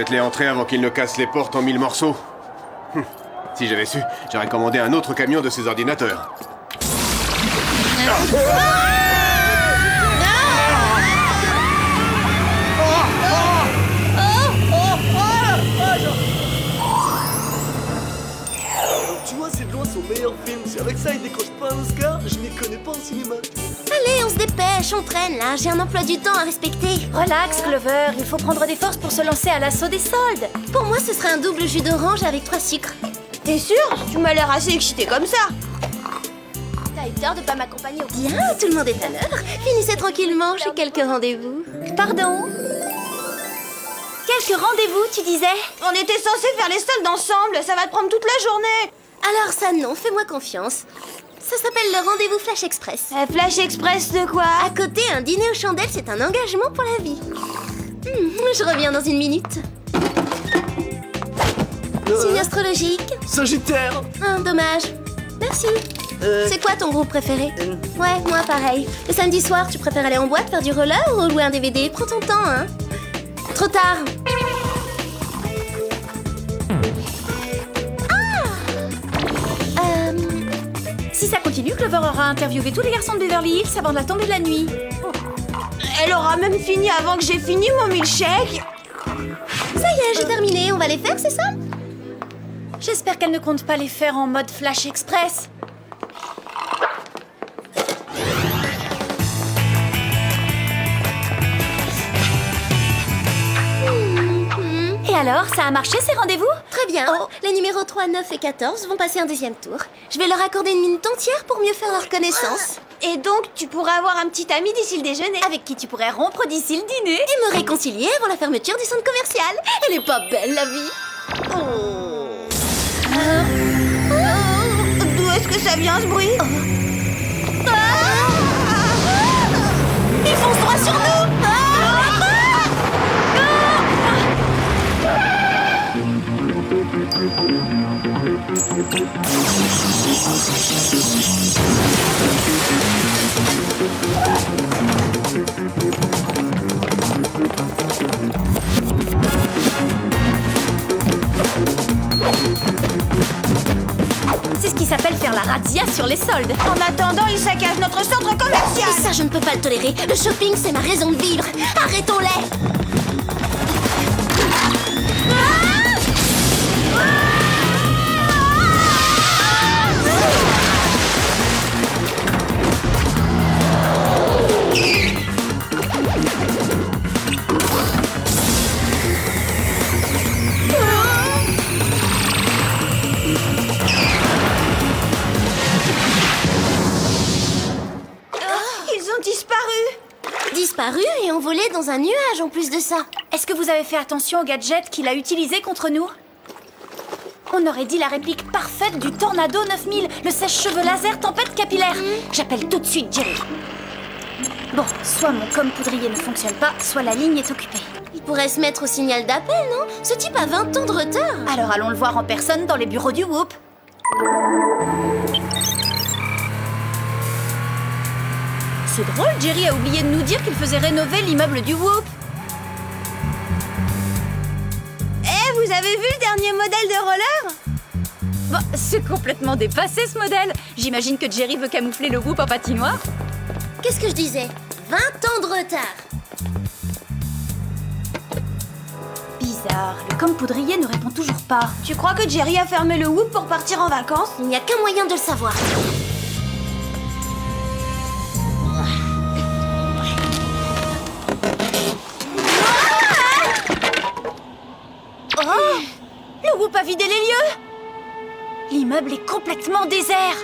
Faites-les entrer avant qu'ils ne cassent les portes en 1000 morceaux. Si j'avais su, j'aurais commandé un autre camion de ces ordinateurs. Tu vois, c'est de loin son meilleur film. Si avec ça il décroche pas un Oscar, je m'y connais pas en cinéma. Allez, on se dépêche, on traîne là, j'ai un emploi du temps à respecter. Relax, Clover, il faut prendre des forces pour se lancer à l'assaut des soldes. Pour moi, ce serait un double jus d'orange avec 3 sucres. T'es sûr? Tu m'as l'air assez excitée comme ça. T'as eu tort de pas m'accompagner au... Bien, tout le monde est à l'heure. Finissez tranquillement, j'ai quelques rendez-vous. Pardon? Quelques rendez-vous, tu disais? On était censés faire les soldes ensemble, ça va te prendre toute la journée. Alors ça non, fais-moi confiance. Ça s'appelle le rendez-vous Flash Express. Flash Express de quoi? À côté, un dîner aux chandelles, c'est un engagement pour la vie. Je reviens dans une minute. Signe astrologique. Sagittaire. Dommage. Merci. C'est quoi ton groupe préféré? Ouais, moi pareil. Le samedi soir, tu préfères aller en boîte, faire du roller ou louer un DVD? Prends ton temps, hein. Trop tard. Si ça continue, Clover aura interviewé tous les garçons de Beverly Hills avant la tombée de la nuit. Elle aura même fini avant que j'ai fini mon milkshake. Ça y est, j'ai terminé. On va les faire, c'est ça? J'espère qu'elle ne compte pas les faire en mode Flash Express. Et alors, ça a marché ces rendez-vous? Très bien. Les numéros 3, 9 et 14 vont passer un deuxième tour. Je vais leur accorder une minute entière pour mieux faire leur connaissance. Et donc, tu pourras avoir un petit ami d'ici le déjeuner. Avec qui tu pourrais rompre d'ici le dîner. Et me réconcilier avant la fermeture du centre commercial. Elle est pas belle, la vie. D'où est-ce que ça vient, ce bruit? Ils foncent droit sur nous. C'est ce qui s'appelle faire la razzia sur les soldes. En attendant, ils saccagent notre centre commercial. Et ça, je ne peux pas le tolérer. Le shopping, c'est ma raison de vivre. Arrêtons-les. Disparu et envolé dans un nuage en plus de ça. Est-ce que vous avez fait attention au gadget qu'il a utilisé contre nous? On aurait dit la réplique parfaite du Tornado 9000, le sèche-cheveux laser tempête capillaire. J'appelle tout de suite Jerry. Bon, soit mon com-poudrier ne fonctionne pas, soit la ligne est occupée. Il pourrait se mettre au signal d'appel, non? Ce type a 20 ans de retard. Alors allons le voir en personne dans les bureaux du Whoop. C'est drôle, Jerry a oublié de nous dire qu'il faisait rénover l'immeuble du Whoop. Vous avez vu le dernier modèle de roller? Bon, c'est complètement dépassé ce modèle. J'imagine que Jerry veut camoufler le Whoop en patinoire. Qu'est-ce que je disais? 20 ans de retard. Bizarre, le com-poudrier ne répond toujours pas. Tu crois que Jerry a fermé le Whoop pour partir en vacances? Il n'y a qu'un moyen de le savoir. Le Whoop a vidé les lieux. L'immeuble est complètement désert.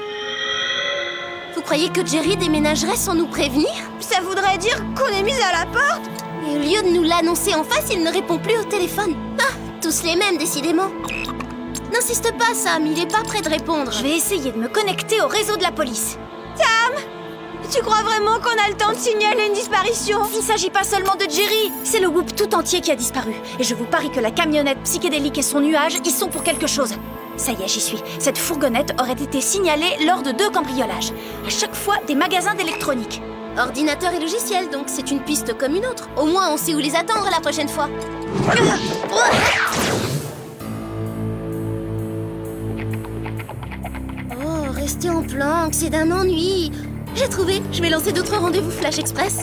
Vous croyez que Jerry déménagerait sans nous prévenir? Ça voudrait dire qu'on est mis à la porte? Et au lieu de nous l'annoncer en face, il ne répond plus au téléphone. Ah, tous les mêmes, décidément. N'insiste pas, Sam, il est pas prêt de répondre. Je vais essayer de me connecter au réseau de la police. Sam! Tu crois vraiment qu'on a le temps de signaler une disparition? Il ne s'agit pas seulement de Jerry, c'est le Whoop tout entier qui a disparu. Et je vous parie que la camionnette psychédélique et son nuage y sont pour quelque chose. Ça y est, j'y suis. Cette fourgonnette aurait été signalée lors de 2 cambriolages. À chaque fois, des magasins d'électronique. Ordinateur et logiciel, donc c'est une piste comme une autre. Au moins, on sait où les attendre la prochaine fois. Oh, rester en planque, c'est d'un ennui. J'ai trouvé, je vais lancer d'autres rendez-vous Flash Express.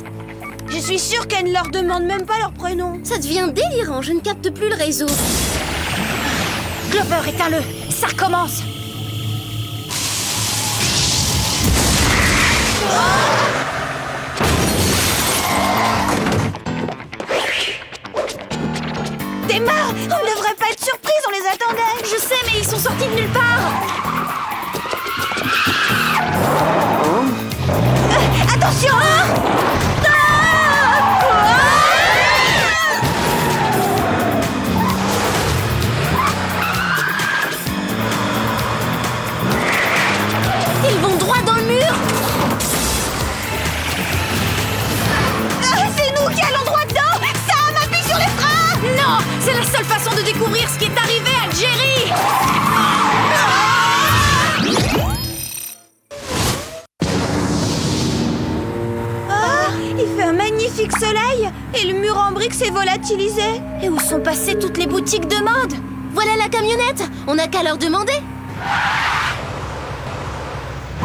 Je suis sûre qu'elle ne leur demande même pas leur prénom. Ça devient délirant, je ne capte plus le réseau. Clover, éteins-le. Ça recommence. T'es mort! On ne devrait pas être surprise, on les attendait! Je sais, mais ils sont sortis de nulle part. Attention! Ils vont droit dans le mur. C'est nous qui allons droit dedans! Sam, appuie sur les freins! Non, c'est la seule façon de découvrir ce qui est arrivé à Jerry. Il fait un magnifique soleil et le mur en briques s'est volatilisé. Et où sont passées toutes les boutiques de mode? Voilà la camionnette. On n'a qu'à leur demander.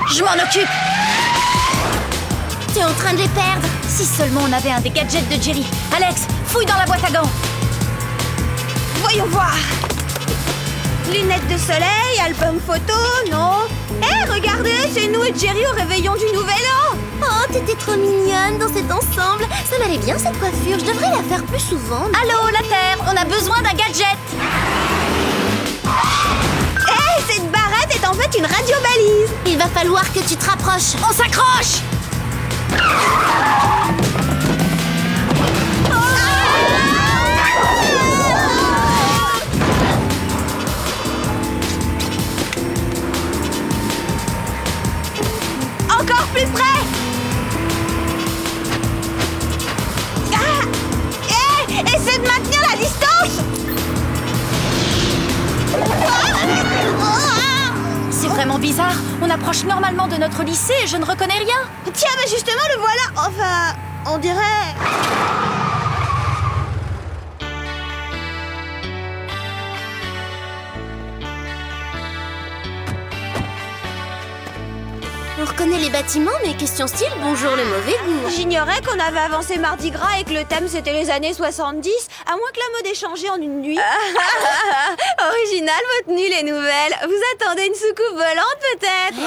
Je m'en occupe. T'es en train de les perdre. Si seulement on avait un des gadgets de Jerry. Alex, fouille dans la boîte à gants. Voyons voir. Lunettes de soleil, album photo, non? Hé, regardez, c'est nous et Jerry au réveillon du Nouvel An. Oh, t'étais trop mignonne dans cet ensemble. Ça m'allait bien cette coiffure. Je devrais la faire plus souvent. Allô, la Terre, on a besoin d'un gadget. Hé, cette barrette est en fait une radio-balise. Il va falloir que tu te rapproches. On s'accroche. Encore plus près. Hé, essaie de maintenir la distance. C'est vraiment bizarre. On approche normalement de notre lycée et je ne reconnais rien. Tiens, mais justement, le voilà. Enfin, on dirait... On reconnaît les bâtiments, mais question style, bonjour le mauvais goût. J'ignorais qu'on avait avancé Mardi Gras et que le thème c'était les années 70, à moins que la mode ait changé en une nuit. Original votre tenue, les nouvelles. Vous attendez une soucoupe volante peut-être?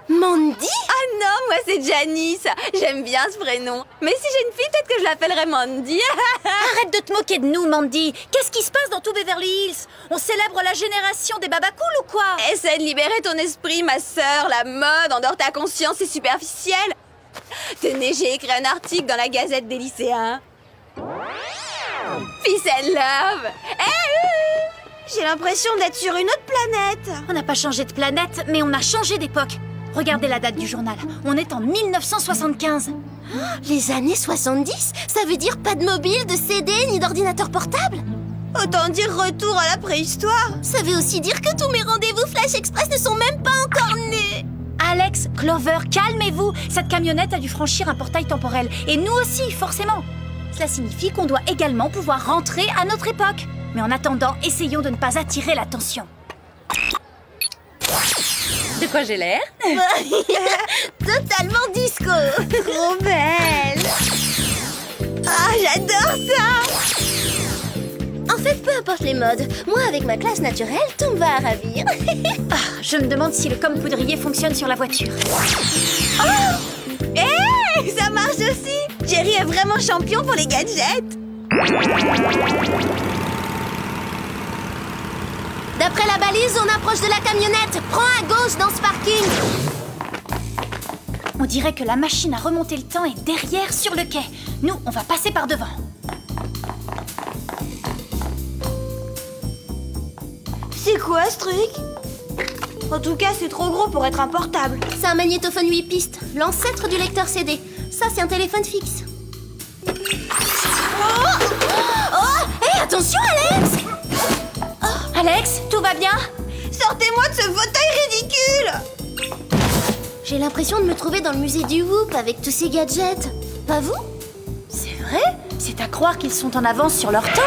Mandy? Ah non, moi c'est Janice. J'aime bien ce prénom. Mais si j'ai une fille, peut-être que je l'appellerai Mandy. Arrête de te moquer de nous, Mandy. Qu'est-ce qui se passe dans tout Beverly Hills? On célèbre la génération des babacools ou quoi? Essaie de libérer ton esprit, ma sœur. La mode endort ta conscience, c'est superficiel. Tenez, j'ai écrit un article dans la Gazette des lycéens. Peace and love. J'ai l'impression d'être sur une autre planète. On n'a pas changé de planète, mais on a changé d'époque. Regardez la date du journal. On est en 1975. Les années 70? Ça veut dire pas de mobile, de CD, ni d'ordinateur portable? Autant dire retour à la préhistoire. Ça veut aussi dire que tous mes rendez-vous Flash Express ne sont même pas encore nés. Alex, Clover, calmez-vous. Cette camionnette a dû franchir un portail temporel. Et nous aussi, forcément. Cela signifie qu'on doit également pouvoir rentrer à notre époque. Mais en attendant, essayons de ne pas attirer l'attention. De quoi j'ai l'air? Totalement disco. Trop belle. Ah, j'adore ça. En fait, peu importe les modes, moi avec ma classe naturelle, tout me va à ravir. Je me demande si le comme-poudrier fonctionne sur la voiture. Oh, hé, ça marche aussi. Jerry est vraiment champion pour les gadgets. D'après la balise, on approche de la camionnette. Prends à gauche dans ce parking. On dirait que la machine à remonter le temps est derrière sur le quai. Nous, on va passer par devant. C'est quoi ce truc? En tout cas, c'est trop gros pour être un portable. C'est un magnétophone 8 pistes, l'ancêtre du lecteur CD. Ça, c'est un téléphone fixe. Oh, hé, attention, Alex! Alex, tout va bien? Sortez-moi de ce fauteuil ridicule. J'ai l'impression de me trouver dans le musée du Whoop avec tous ces gadgets. Pas vous? C'est vrai? C'est à croire qu'ils sont en avance sur leur temps.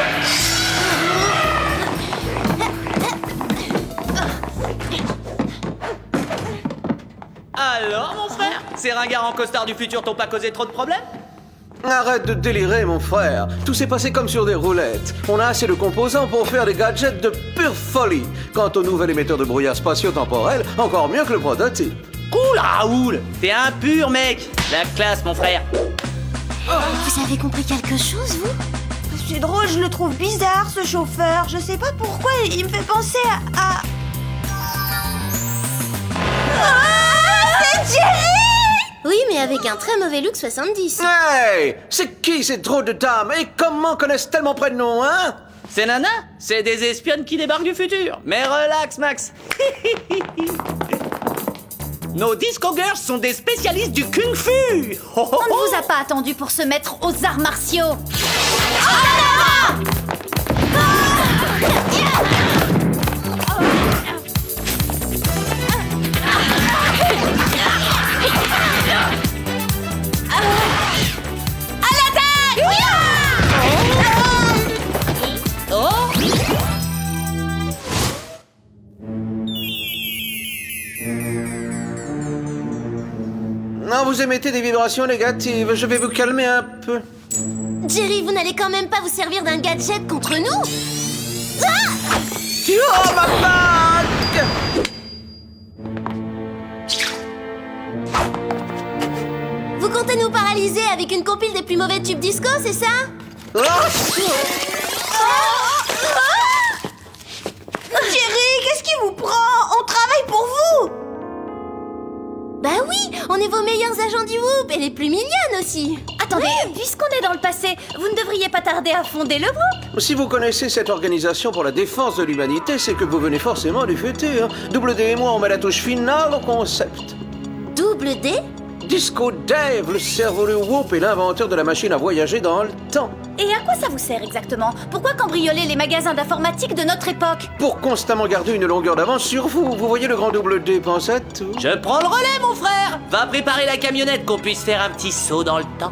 Alors, mon frère, ces ringards en costard du futur t'ont pas causé trop de problèmes? Arrête de délirer, mon frère. Tout s'est passé comme sur des roulettes. On a assez de composants pour faire des gadgets de pure folie. Quant au nouvel émetteur de brouillard spatio-temporel, encore mieux que le prototype. Cool, Raoul! T'es un pur mec! La classe, mon frère! Vous avez compris quelque chose, vous? C'est drôle, je le trouve bizarre, ce chauffeur. Je sais pas pourquoi, il me fait penser à... C'est Jerry! Oui, mais avec un très mauvais look 70. Hey! C'est qui ces drôles de dames? Et comment connaissent tellement près de nous, hein? C'est Nana? C'est des espionnes qui débarquent du futur. Mais relax, Max. Nos disco girls sont des spécialistes du kung-fu. On ne vous a pas attendu pour se mettre aux arts martiaux. Non, vous émettez des vibrations négatives. Je vais vous calmer un peu. Jerry, vous n'allez quand même pas vous servir d'un gadget contre nous? Oh, ma bague! Vous comptez nous paralyser avec une compile des plus mauvais tubes disco, c'est ça? Oh! Jerry, qu'est-ce qui vous prend? On travaille pour vous! Bah oui, on est vos meilleurs agents du Whoop et les plus mignonnes aussi. Attendez, puisqu'on est dans le passé, vous ne devriez pas tarder à fonder le groupe. Si vous connaissez cette organisation pour la défense de l'humanité, c'est que vous venez forcément du futur. Double D et moi, on met la touche finale au concept. Double D? Disco Dave, le cerveau du Whoop et l'inventeur de la machine à voyager dans le temps. Et à quoi ça vous sert exactement? Pourquoi cambrioler les magasins d'informatique de notre époque? Pour constamment garder une longueur d'avance sur vous. Vous voyez le grand double D, pense à tout. Je prends le relais, mon frère. Va préparer la camionnette qu'on puisse faire un petit saut dans le temps.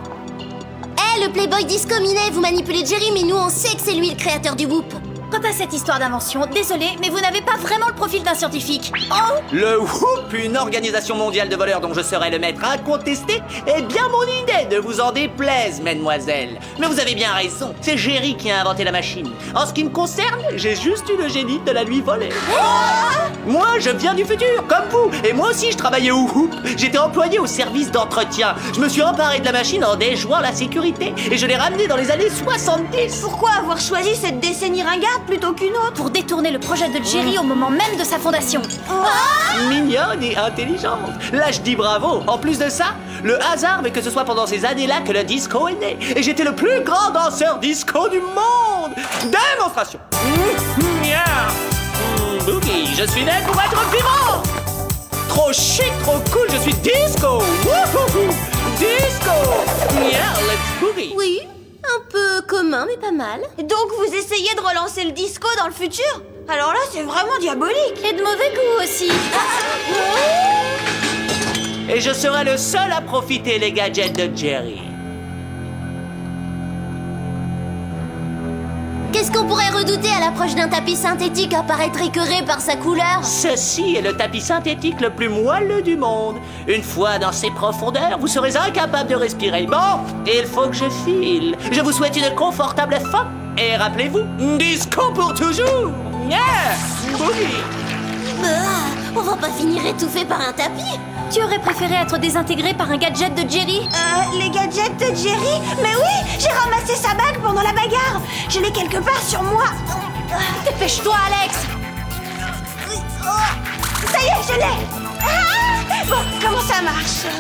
Le Playboy Disco Minet, vous manipulez Jerry, mais nous on sait que c'est lui le créateur du Whoop. Quant à cette histoire d'invention, désolé, mais vous n'avez pas vraiment le profil d'un scientifique. Oh! Le Whoop, une organisation mondiale de voleurs dont je serai le maître incontesté, est bien mon idée, ne vous en déplaise, mademoiselle. Mais vous avez bien raison, c'est Jerry qui a inventé la machine. En ce qui me concerne, j'ai juste eu le génie de la lui voler. Moi, je viens du futur, comme vous, et moi aussi je travaillais au Whoop. J'étais employé au service d'entretien. Je me suis emparé de la machine en déjouant la sécurité, et je l'ai ramenée dans les années 70. Pourquoi avoir choisi cette décennie ringarde plutôt qu'une autre? Pour détourner le projet de Jerry au moment même de sa fondation. Mignonne et intelligente. Là, je dis bravo. En plus de ça, le hasard veut que ce soit pendant ces années-là que le disco est né. Et j'étais le plus grand danseur disco du monde. Démonstration. Boogie, je suis né pour être vivant. Trop chic, trop cool, je suis disco. Wouhou. Disco. Yeah, let's boogie. Oui, un peu commun, mais pas mal. Donc vous essayez de relancer le disco dans le futur? Alors là, c'est vraiment diabolique. Et de mauvais goût aussi. Et je serai le seul à profiter les gadgets de Jerry. Qu'est-ce qu'on pourrait redouter à l'approche d'un tapis synthétique apparaître écœuré par sa couleur? Ceci est le tapis synthétique le plus moelleux du monde. Une fois dans ses profondeurs, vous serez incapable de respirer. Bon, il faut que je file. Je vous souhaite une confortable fin. Et rappelez-vous, disco pour toujours. Yeah, boogie. On va pas finir étouffé par un tapis? Tu aurais préféré être désintégré par un gadget de Jerry? Les gadgets de Jerry? Mais oui, j'ai ramassé sa bague pendant la bagarre. Je l'ai quelque part sur moi. Dépêche-toi, Alex. Ça y est, je l'ai. Bon, comment ça marche? Je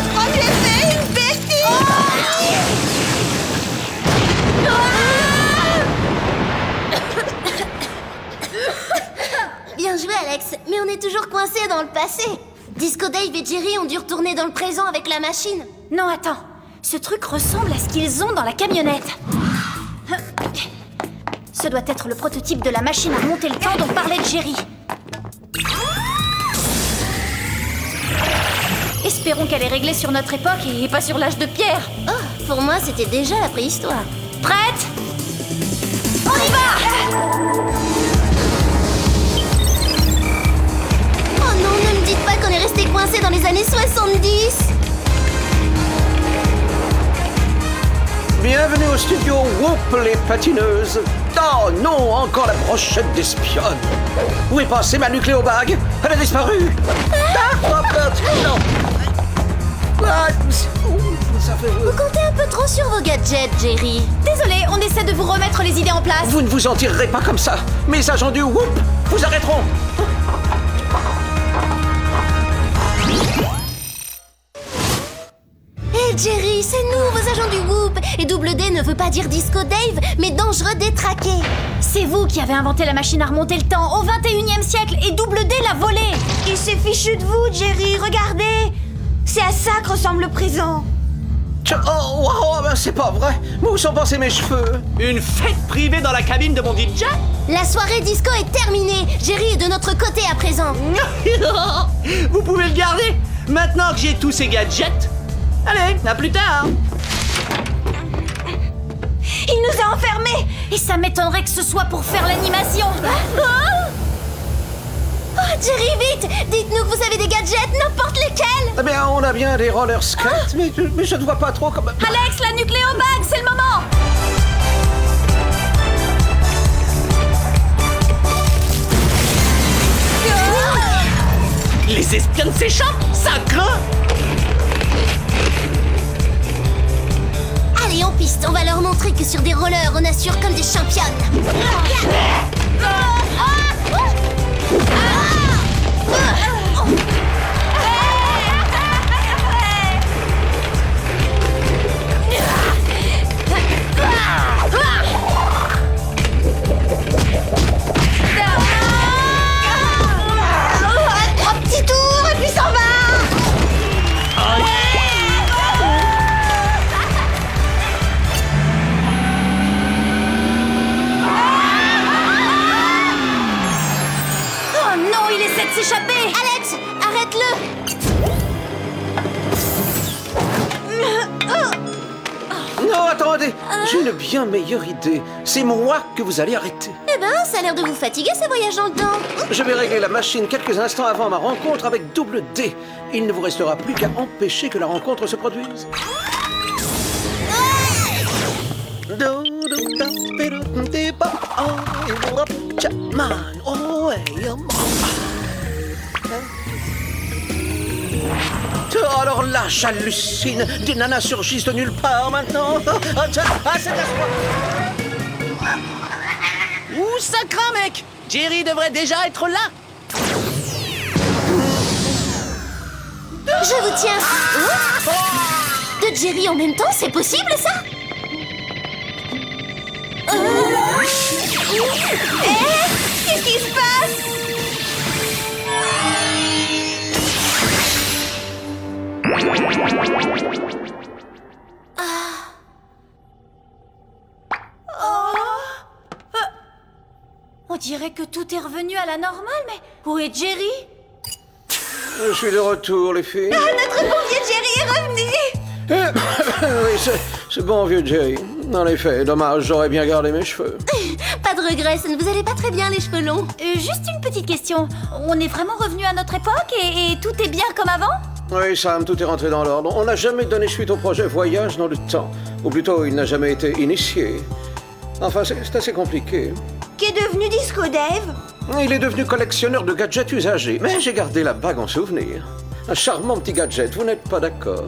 crois que j'ai fait une bêtise. Bien joué, Alex, mais on est toujours coincé dans le passé. Disco Dave et Jerry ont dû retourner dans le présent avec la machine. Non, attends. Ce truc ressemble à ce qu'ils ont dans la camionnette. Ce doit être le prototype de la machine à monter le temps dont parlait Jerry. Espérons qu'elle est réglée sur notre époque et pas sur l'âge de pierre. Oh, pour moi, c'était déjà la préhistoire. Prête? On y va! Oh non, ne me dites pas qu'on est resté coincé dans les années 70. Bienvenue au studio Whoop les patineuses. Oh non, encore la brochette d'espionne. Où est passée ma nucléobag? Elle a disparu. Non. Ah, ça fait... Vous comptez un peu trop sur vos gadgets, Jerry. Désolé, on essaie de vous remettre les idées en place. Vous ne vous en tirerez pas comme ça. Mes agents du Whoop vous arrêteront. Hé Jerry, c'est nous, vos agents du Whoop. Et Double D ne veut pas dire Disco Dave, mais dangereux détraqué. C'est vous qui avez inventé la machine à remonter le temps au 21e siècle et Double D l'a volée. Il s'est fichu de vous, Jerry, regardez. C'est à ça que ressemble le présent. Oh, wow, ben c'est pas vrai. Où sont passés mes cheveux? Une fête privée dans la cabine de mon DJ? La soirée disco est terminée. Jerry est de notre côté à présent. Vous pouvez le garder. Maintenant que j'ai tous ces gadgets. Allez, à plus tard. Il nous a enfermés. Et ça m'étonnerait que ce soit pour faire l'animation. Oh, Jerry, vite! Dites-nous que vous avez des gadgets, n'importe lesquels! Eh bien, on a bien des roller skates, mais je ne vois pas trop comment... Alex, la nucléobag, c'est le moment! Les espionnes s'échappent. Ça craint. Allez, en piste, on va leur montrer que sur des rollers, on assure comme des championnes. Trois petits tours et puis s'en va. Oh non, il essaie de s'échapper! Alex, arrête-le! Non, attendez, j'ai une bien meilleure idée. C'est moi que vous allez arrêter. Eh ben, ça a l'air de vous fatiguer, ce voyage dans le temps. Je vais régler la machine quelques instants avant ma rencontre avec Double D. Il ne vous restera plus qu'à empêcher que la rencontre se produise. Alors là, j'hallucine. Des nanas surgissent de nulle part maintenant. C'est à soi. Ouh, ça craint, mec. Jerry devrait déjà être là. Je vous tiens. Oh, de Jerry en même temps, c'est possible, ça? Qu'est-ce qui se passe? On dirait que tout est revenu à la normale, mais où est Jerry? Je suis de retour, les filles. Notre bon vieux Jerry est revenu. Oui, ce bon vieux Jerry. En effet, dommage, j'aurais bien gardé mes cheveux. Pas de regret, ça ne vous allait pas très bien, les cheveux longs. Juste une petite question. On est vraiment revenu à notre époque et tout est bien comme avant? Oui, Sam, tout est rentré dans l'ordre. On n'a jamais donné suite au projet Voyage dans le temps. Ou plutôt, il n'a jamais été initié. Enfin, c'est assez compliqué. Qu'est devenu Disco Dave? Il est devenu collectionneur de gadgets usagés, mais j'ai gardé la bague en souvenir. Un charmant petit gadget, vous n'êtes pas d'accord?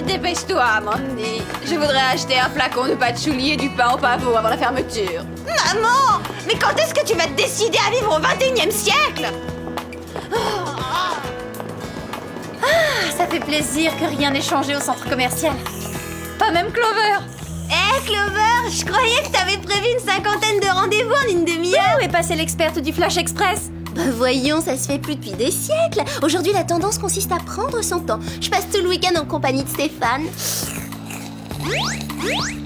Dépêche-toi, Mandy. Je voudrais acheter un flacon de patchouli et du pain au pavot avant la fermeture. Maman! Mais quand est-ce que tu vas te décider à vivre au 21e siècle? Ça fait plaisir que rien n'ait changé au centre commercial. Pas même Clover. Hé, Clover, je croyais que t'avais prévu une 50aine de rendez-vous en une demi-heure. Où est passée l'experte du Flash Express? Bah voyons, ça se fait plus depuis des siècles. Aujourd'hui, la tendance consiste à prendre son temps. Je passe tout le week-end en compagnie de Stéphane.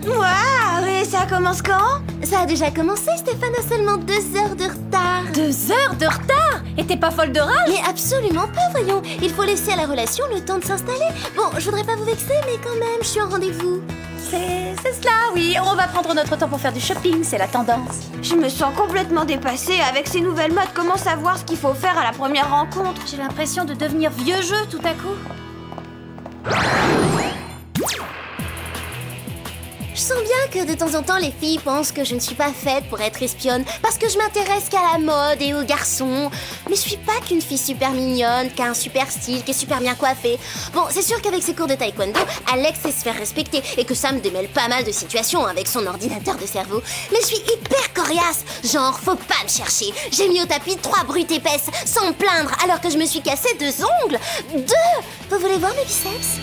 Waouh, et ça commence quand? Ça a déjà commencé, Stéphane a seulement 2 heures de retard. 2 heures de retard! Et t'es pas folle de rage? Mais absolument pas, voyons. Il faut laisser à la relation le temps de s'installer. Bon, je voudrais pas vous vexer, mais quand même, je suis en rendez-vous. C'est cela, oui. On va prendre notre temps pour faire du shopping, c'est la tendance. Je me sens complètement dépassée. Avec ces nouvelles modes, comment savoir ce qu'il faut faire à la première rencontre? J'ai l'impression de devenir vieux jeu tout à coup. Je sens bien que de temps en temps, les filles pensent que je ne suis pas faite pour être espionne parce que je m'intéresse qu'à la mode et aux garçons. Mais je suis pas qu'une fille super mignonne, qui a un super style, qui est super bien coiffée. Bon, c'est sûr qu'avec ses cours de taekwondo, Alex sait se faire respecter et que ça me démêle pas mal de situations avec son ordinateur de cerveau. Mais je suis hyper coriace, genre faut pas me chercher. J'ai mis au tapis 3 brutes épaisses sans me plaindre alors que je me suis cassé 2 ongles. 2! Vous voulez voir mes biceps?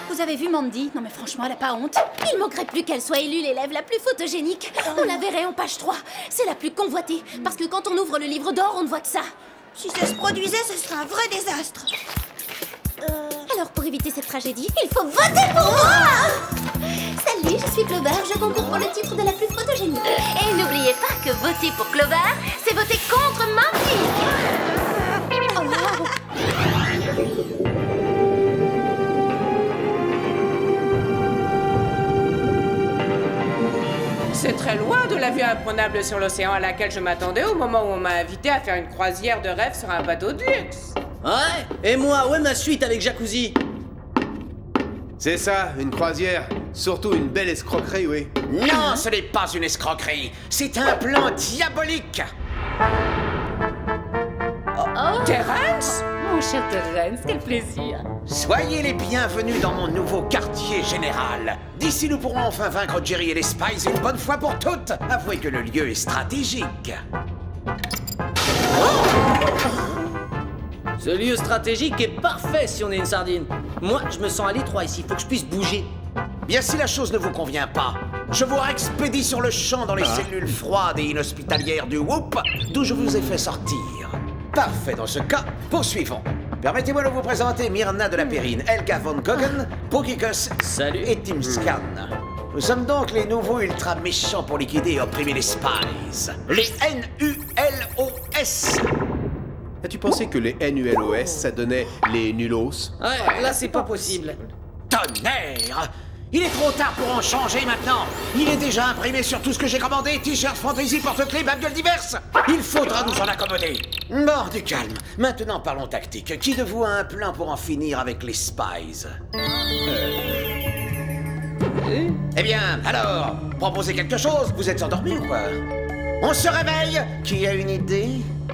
Vous avez vu Mandy? Non mais franchement, elle a pas honte. Il manquerait plus qu'elle soit élue l'élève la plus photogénique. On la verrait en page 3. C'est la plus convoitée. Parce que quand on ouvre le livre d'or, on ne voit que ça. Si ça se produisait, ce serait un vrai désastre. Alors pour éviter cette tragédie, il faut voter pour moi! Salut, je suis Clover, je concours pour le titre de la plus photogénique. Et n'oubliez pas que voter pour Clover, c'est voter contre Mandy! Oh, wow. C'est très loin de la vue imprenable sur l'océan à laquelle je m'attendais au moment où on m'a invité à faire une croisière de rêve sur un bateau de luxe. Ouais. Et moi, où est ma suite avec jacuzzi? C'est ça, une croisière. Surtout une belle escroquerie, oui. Non, ce n'est pas une escroquerie. C'est un plan diabolique. Terence? Mon cher Terence, quel plaisir. Soyez les bienvenus dans mon nouveau quartier général. D'ici, nous pourrons enfin vaincre Jerry et les Spies une bonne fois pour toutes. Avouez que le lieu est stratégique. Ce lieu stratégique est parfait si on est une sardine. Moi, je me sens à l'étroit ici, faut que je puisse bouger. Bien, si la chose ne vous convient pas, je vous expédie sur le champ dans les cellules froides et inhospitalières du Whoop, d'où je vous ai fait sortir. Parfait, dans ce cas, poursuivons. Permettez-moi de vous présenter Myrna de la Périne, Helga von Goggen, Pokicus Salut. et Tim Scan. Nous sommes donc les nouveaux ultra méchants pour liquider et opprimer les Spies. Les NULOS. As-tu pensé que les NULOS, ça donnait les nulos? Ouais, là c'est pas possible. Tonnerre! Il est trop tard pour en changer maintenant. Il est déjà imprimé sur tout ce que j'ai commandé, t-shirts, fantaisie, porte-clés, babioles diverses. Il faudra nous en accommoder. Bon, du calme. Maintenant parlons tactique. Qui de vous a un plan pour en finir avec les Spies? Eh bien, alors, proposez quelque chose. Vous êtes endormis ou quoi? On se réveille. Qui a une idée?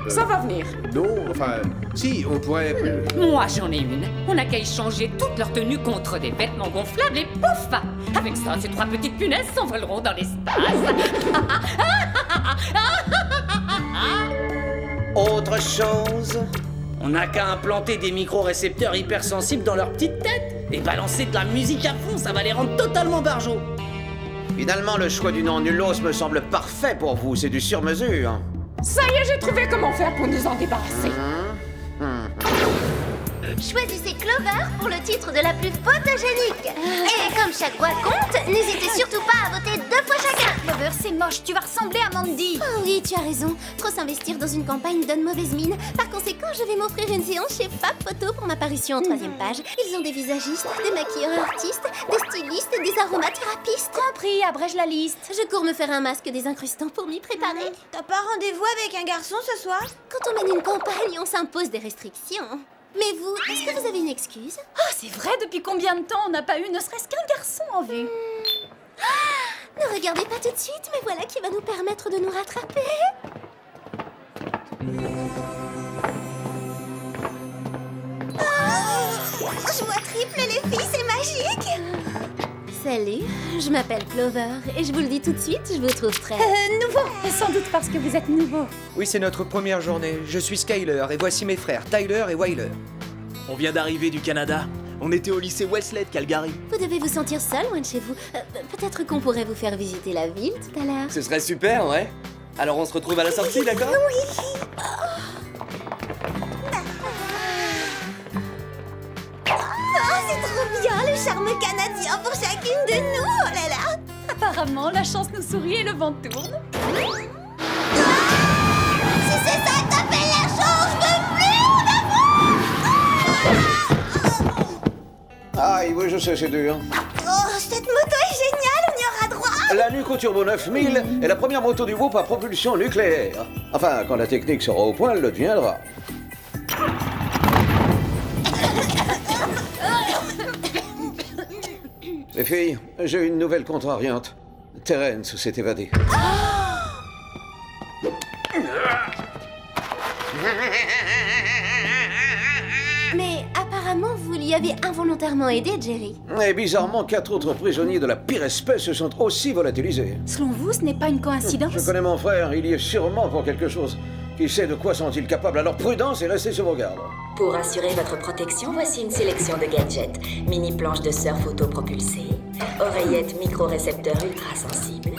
Ça va venir. Non, enfin, si, on pourrait... Moi, j'en ai une. On n'a qu'à échanger toute leur tenue contre des vêtements gonflables et pouf! Avec ça, ces 3 petites punaises s'envoleront dans l'espace. Autre chose? On n'a qu'à implanter des micro-récepteurs hypersensibles dans leur petite tête et balancer de la musique à fond, ça va les rendre totalement barjots. Finalement, le choix du nom Nulos me semble parfait pour vous. C'est du sur-mesure. Ça y est, j'ai trouvé comment faire pour nous en débarrasser. Choisissez Clover pour le titre de la plus photogénique. Et comme chaque voix compte, n'hésitez surtout pas à voter 2 fois chacun. Clover, c'est moche, tu vas ressembler à Mandy. Oh oui, tu as raison. Trop s'investir dans une campagne donne mauvaise mine. Par conséquent, je vais m'offrir une séance chez Fab Photo pour ma parution en 3e page. Ils ont des visagistes, des maquilleurs artistes, des stylistes, des aromathérapistes. Compris, abrège la liste. Je cours me faire un masque désincrustant pour m'y préparer. T'as pas rendez-vous avec un garçon ce soir? Quand on mène une campagne, on s'impose des restrictions. Mais vous, est-ce que vous avez une excuse? Ah, c'est vrai, depuis combien de temps on n'a pas eu ne serait-ce qu'un garçon en vue? Ne regardez pas tout de suite, mais voilà qui va nous permettre de nous rattraper. Oh, je vois triple les filles, c'est magique. Salut, je m'appelle Clover et je vous le dis tout de suite, je vous trouve très... Nouveau. Sans doute parce que vous êtes nouveau. Oui, c'est notre première journée. Je suis Skyler et voici mes frères Tyler et Wyler. On vient d'arriver du Canada. On était au lycée Wesley de Calgary. Vous devez vous sentir seul loin de chez vous. Peut-être qu'on pourrait vous faire visiter la ville tout à l'heure. Ce serait super, ouais. Alors on se retrouve à la sortie, d'accord? Oui. C'est trop bien, le charme canadien pour chacune de nous. Oh là là. Apparemment, la chance nous sourit et le vent tourne. Si c'est ça que t'appelles la chance, je veux plus Ah, oui, je sais, c'est dur. Oh, cette moto est géniale, on y aura droit. La Nuco Turbo 9000 est la première moto du groupe à propulsion nucléaire. Enfin, quand la technique sera au point, elle le deviendra. Les filles, j'ai une nouvelle contrariante. Terence s'est évadé. Mais apparemment, vous l'y avez involontairement aidé, Jerry. Et bizarrement, 4 autres prisonniers de la pire espèce se sont aussi volatilisés. Selon vous, ce n'est pas une coïncidence? Je connais mon frère, il y est sûrement pour quelque chose. Qui sait de quoi sont-ils capables? Alors prudence et restez sur vos gardes. Pour assurer votre protection, voici une sélection de gadgets. Mini planche de surf autopropulsée, oreillette micro-récepteur ultra sensible,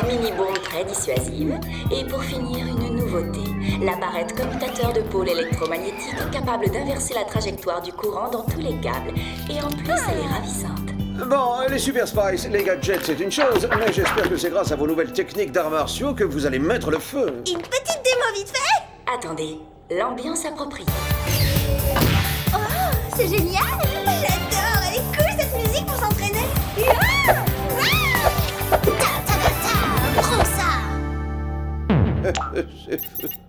mini bombe très dissuasive, et pour finir, une nouveauté, la barrette commutateur de pôle électromagnétique capable d'inverser la trajectoire du courant dans tous les câbles. Et en plus, elle est ravissante. Bon, les Super Spice, les gadgets, c'est une chose, mais j'espère que c'est grâce à vos nouvelles techniques d'arts martiaux que vous allez mettre le feu. Une petite démo vite fait. Attendez, l'ambiance appropriée. Oh, c'est génial. J'adore, elle est cool cette musique pour s'entraîner. Ah, ah. Prends ça.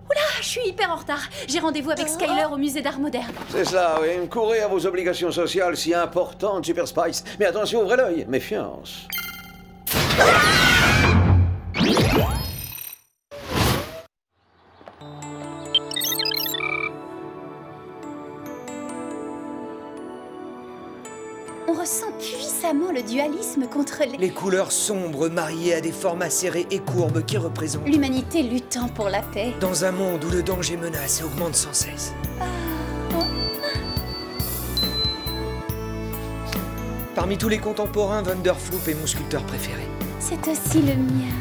Oula, je suis hyper en retard. J'ai rendez-vous avec Skyler au musée d'art moderne. C'est ça, oui. Courez à vos obligations sociales si importantes, Super Spice. Mais attention, ouvrez l'œil. Méfiance. On ressent puissamment le dualisme contre Les couleurs sombres mariées à des formes acérées et courbes qui représentent l'humanité luttant pour la paix. dans un monde où le danger menace et augmente sans cesse. Parmi tous les contemporains, Vanderfloop est mon sculpteur préféré. C'est aussi le mien.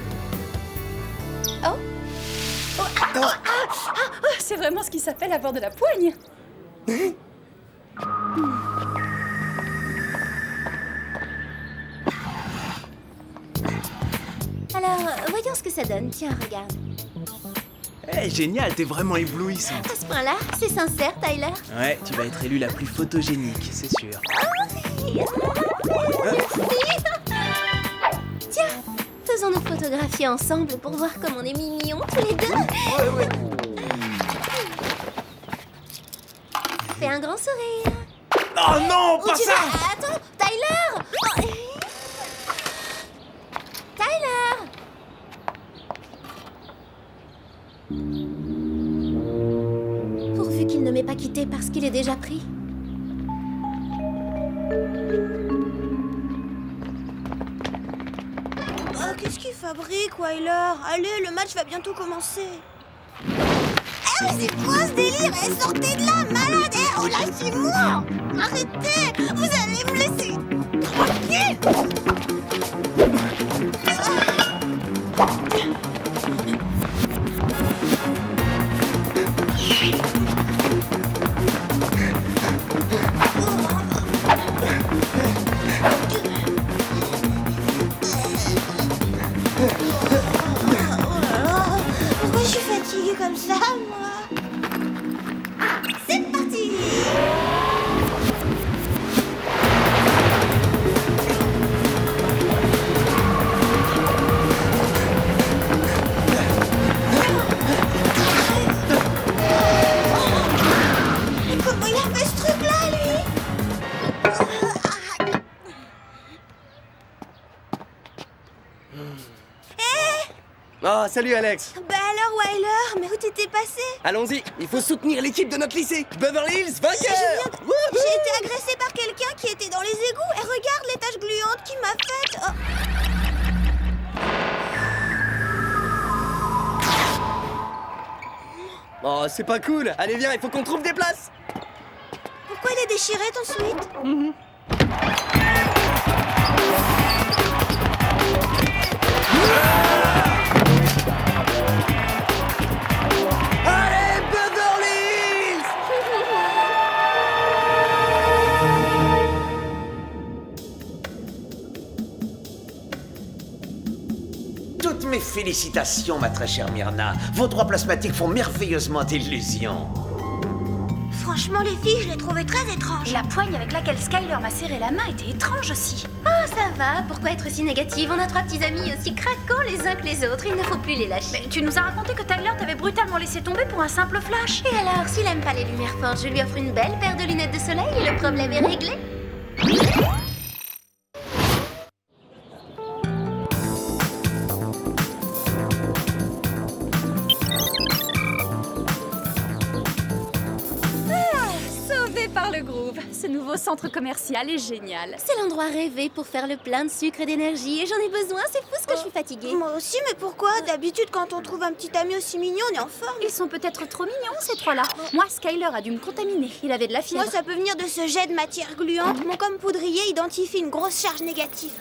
C'est vraiment ce qui s'appelle avoir de la poigne. Alors, voyons ce que ça donne. Tiens, regarde. Eh, génial, t'es vraiment éblouissante. À ce point-là, c'est sincère, Tyler. Ouais, tu vas être élue la plus photogénique, c'est sûr. Tiens, faisons-nous photographier ensemble pour voir comme on est mignons tous les deux. Fais un grand sourire. Oh non, pas ça! Attends, Tyler. Oh. Tyler. Pourvu qu'il ne m'ait pas quitté parce qu'il est déjà pris. Oh, qu'est-ce qu'il fabrique, Wyler? Allez, le match va bientôt commencer. Eh, mais c'est quoi ce délire? Eh, sortez de là, malade! Eh, oh, lâchez-moi! Arrêtez! Vous allez me laisser tranquille! comme ça, moi. C'est parti. Comment il a fait ce truc-là, lui? Oh, salut Alex. Bah alors, Wyler, mais où t'étais passé? Allons-y, il faut soutenir l'équipe de notre lycée. Beverly Hills, vainqueur. J'ai été agressée par quelqu'un qui était dans les égouts. Et regarde les taches gluantes qu'il m'a faites. Oh, c'est pas cool. Allez, viens, il faut qu'on trouve des places. Pourquoi il est déchiré, ton sweat? Allez, Beverly Hills. Toutes mes félicitations, ma très chère Myrna. Vos 3 plasmatiques font merveilleusement illusion. Franchement, les filles, je les trouvais très étranges. Et la poigne avec laquelle Skyler m'a serré la main était étrange aussi. Oh, ça va, pourquoi être si négative? On a 3 petits amis aussi craquants les uns que les autres, il ne faut plus les lâcher. Mais tu nous as raconté que Tyler t'avait brutalement laissé tomber pour un simple flash. Et alors, s'il aime pas les lumières fortes, je lui offre une belle paire de lunettes de soleil et le problème est réglé. Sauvé par le Groove. Ce nouveau centre commercial est génial. C'est l'endroit rêvé pour faire le plein de sucre et d'énergie et j'en ai besoin, c'est fou ce que je suis fatiguée. Moi aussi, mais pourquoi? D'habitude, quand on trouve un petit ami aussi mignon, on est en forme. Ils sont peut-être trop mignons, ces trois-là. Moi, Skyler a dû me contaminer. Il avait de la fièvre. Moi, ça peut venir de ce jet de matière gluante. Mon comme poudrier identifie une grosse charge négative.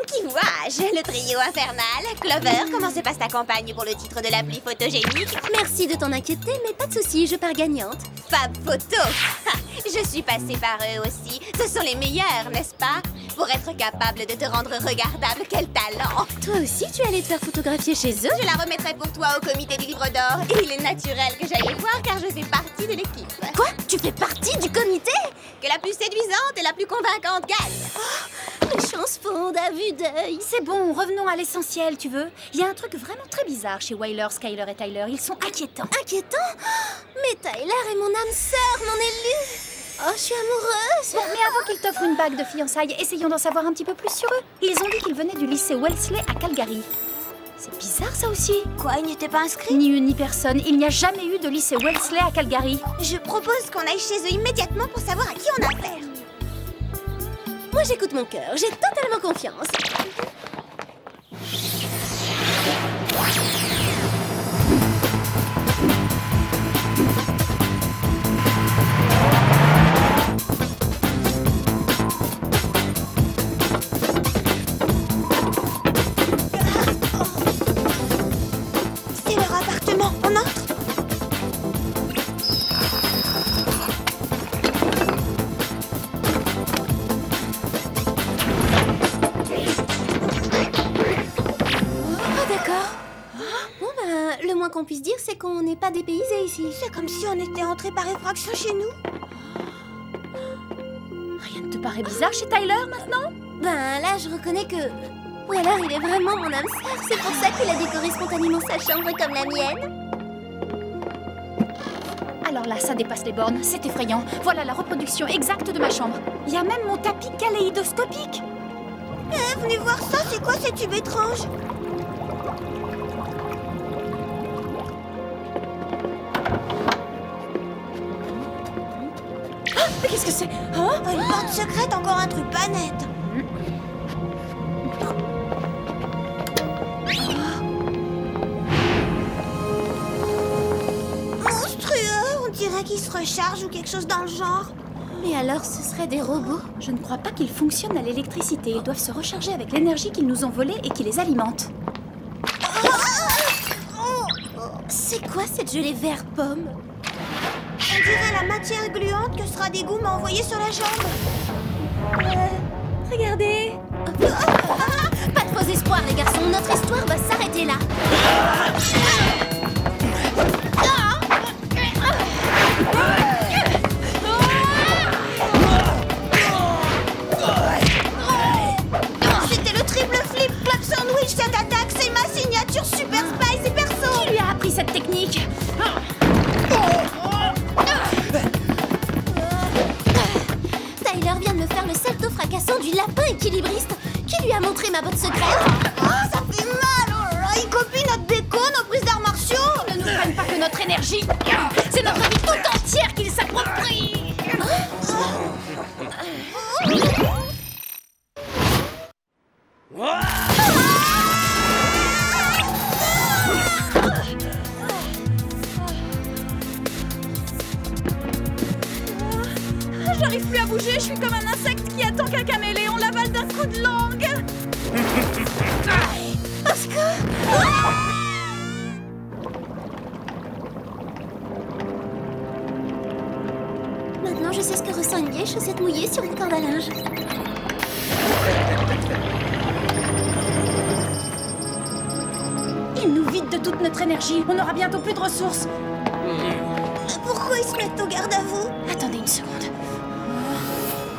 Qui vois-je? Le trio infernal. Clover, comment se passe ta campagne pour le titre de la pluie photogénique? Merci de t'en inquiéter, mais pas de soucis, je pars gagnante. Fab Photo. Je suis passée par eux aussi. Ce sont les meilleurs, n'est-ce pas? Pour être capable de te rendre regardable, quel talent! Toi aussi, tu allais te faire photographier chez eux? Je la remettrai pour toi au comité du livre d'or. Et il est naturel que j'aille les voir car je fais partie de l'équipe. Quoi? Tu fais partie du comité? Que la plus séduisante et la plus convaincante gagne. Les chances fondent à vue d'œil. C'est bon, revenons à l'essentiel, tu veux? Il y a un truc vraiment très bizarre chez Wyler, Skyler et Tyler. Ils sont inquiétants. Inquiétants? Mais Tyler est mon âme sœur, mon élu. Oh, je suis amoureuse. Bon, mais avant qu'ils t'offrent une bague de fiançailles, essayons d'en savoir un petit peu plus sur eux. Ils ont dit qu'ils venaient du lycée Wellesley à Calgary. C'est bizarre, ça aussi. Quoi, ils n'étaient pas inscrits? Ni une ni personne. Il n'y a jamais eu de lycée Wellesley à Calgary. Je propose qu'on aille chez eux immédiatement pour savoir à qui on a affaire. Moi, j'écoute mon cœur. J'ai totalement confiance. C'est leur appartement. On entre? Le moins qu'on puisse dire, c'est qu'on n'est pas dépaysé ici. C'est comme si on était entré par effraction chez nous. Rien ne te paraît bizarre chez Tyler maintenant? Ben là, je reconnais que... Ou alors il est vraiment mon âme sœur. C'est pour ça qu'il a décoré spontanément sa chambre comme la mienne. Alors là, ça dépasse les bornes. C'est effrayant. Voilà la reproduction exacte de ma chambre. Il y a même mon tapis kaléidoscopique. Venez voir ça, c'est quoi ces tubes étranges? Mais qu'est-ce que c'est? Hein? Une porte secrète, encore un truc pas net. Monstrueux, on dirait qu'ils se rechargent ou quelque chose dans le genre. Mais alors, ce seraient des robots? Je ne crois pas qu'ils fonctionnent à l'électricité. Ils doivent se recharger avec l'énergie qu'ils nous ont volée et qui les alimente. C'est quoi cette gelée vert pomme? On dirait la matière gluante que Stradégout m'a envoyée sur la jambe. Regardez. Pas de faux espoirs, les garçons. Notre histoire va s'arrêter là. équilibriste? Qui lui a montré ma botte secrète? Ah, ça fait mal! Oh là là, il copie notre déco, nos prises d'arts martiaux! Ils ne nous prennent pas que notre énergie. C'est notre vie tout entière qu'ils s'approprient. J'arrive plus à bouger, je suis comme un insecte qui attend qu'un caméléon l'avale d'un coup de langue! Parce que... Maintenant, je sais ce que ressent une vieille chaussette mouillée sur une corde à linge. Ils nous vident de toute notre énergie. On aura bientôt plus de ressources. Pourquoi ils se mettent au garde à vous? Attendez une seconde.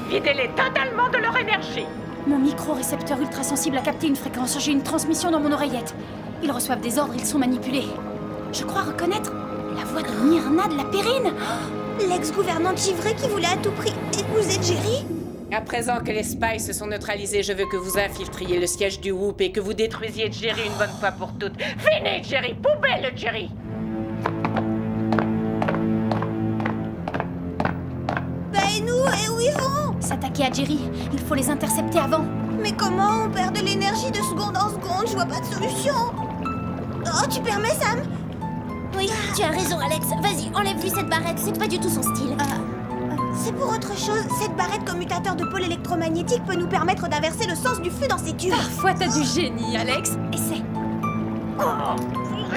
Videz-les totalement de leur énergie. Mon micro-récepteur ultra-sensible a capté une fréquence. J'ai une transmission dans mon oreillette. Ils reçoivent des ordres, ils sont manipulés. Je crois reconnaître la voix de Myrna de la Périne. L'ex-gouvernante givrée qui voulait à tout prix épouser Jerry? À présent que les spies se sont neutralisés, je veux que vous infiltriez le siège du Whoop et que vous détruisiez Jerry une bonne fois pour toutes. Fini, Jerry! Poubelle, Jerry! Bah et nous? Et où ils vont? S'attaquer à Jerry, il faut les intercepter avant. Mais comment? On perd de l'énergie de seconde en seconde, je vois pas de solution. Oh, tu permets, Sam? Oui, tu as raison, Alex. Vas-y, enlève-lui cette barrette, c'est pas du tout son style. C'est pour autre chose. Cette barrette commutateur de pôle électromagnétique peut nous permettre d'inverser le sens du flux dans ces tubes. Parfois, t'as du génie, Alex. Essaie. Oh,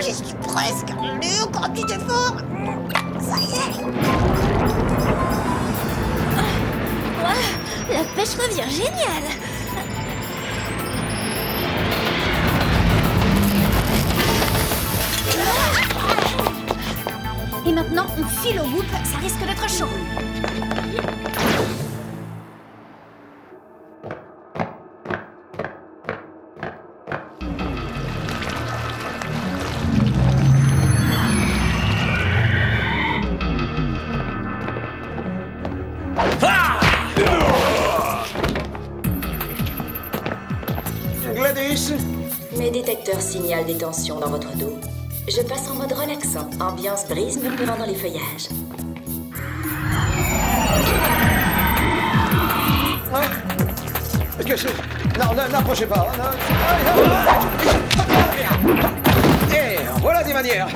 j'y suis presque. Mais encore un petit effort. Ça y est. La pêche revient géniale. Et maintenant, on file au Whoop, ça risque d'être chaud. Gladys! Mes détecteurs signalent des tensions dans votre dos. Je passe en mode relaxant, ambiance brise murmurant dans les feuillages. Qu'est-ce que c'est? Non, n'approchez pas. Et voilà des manières.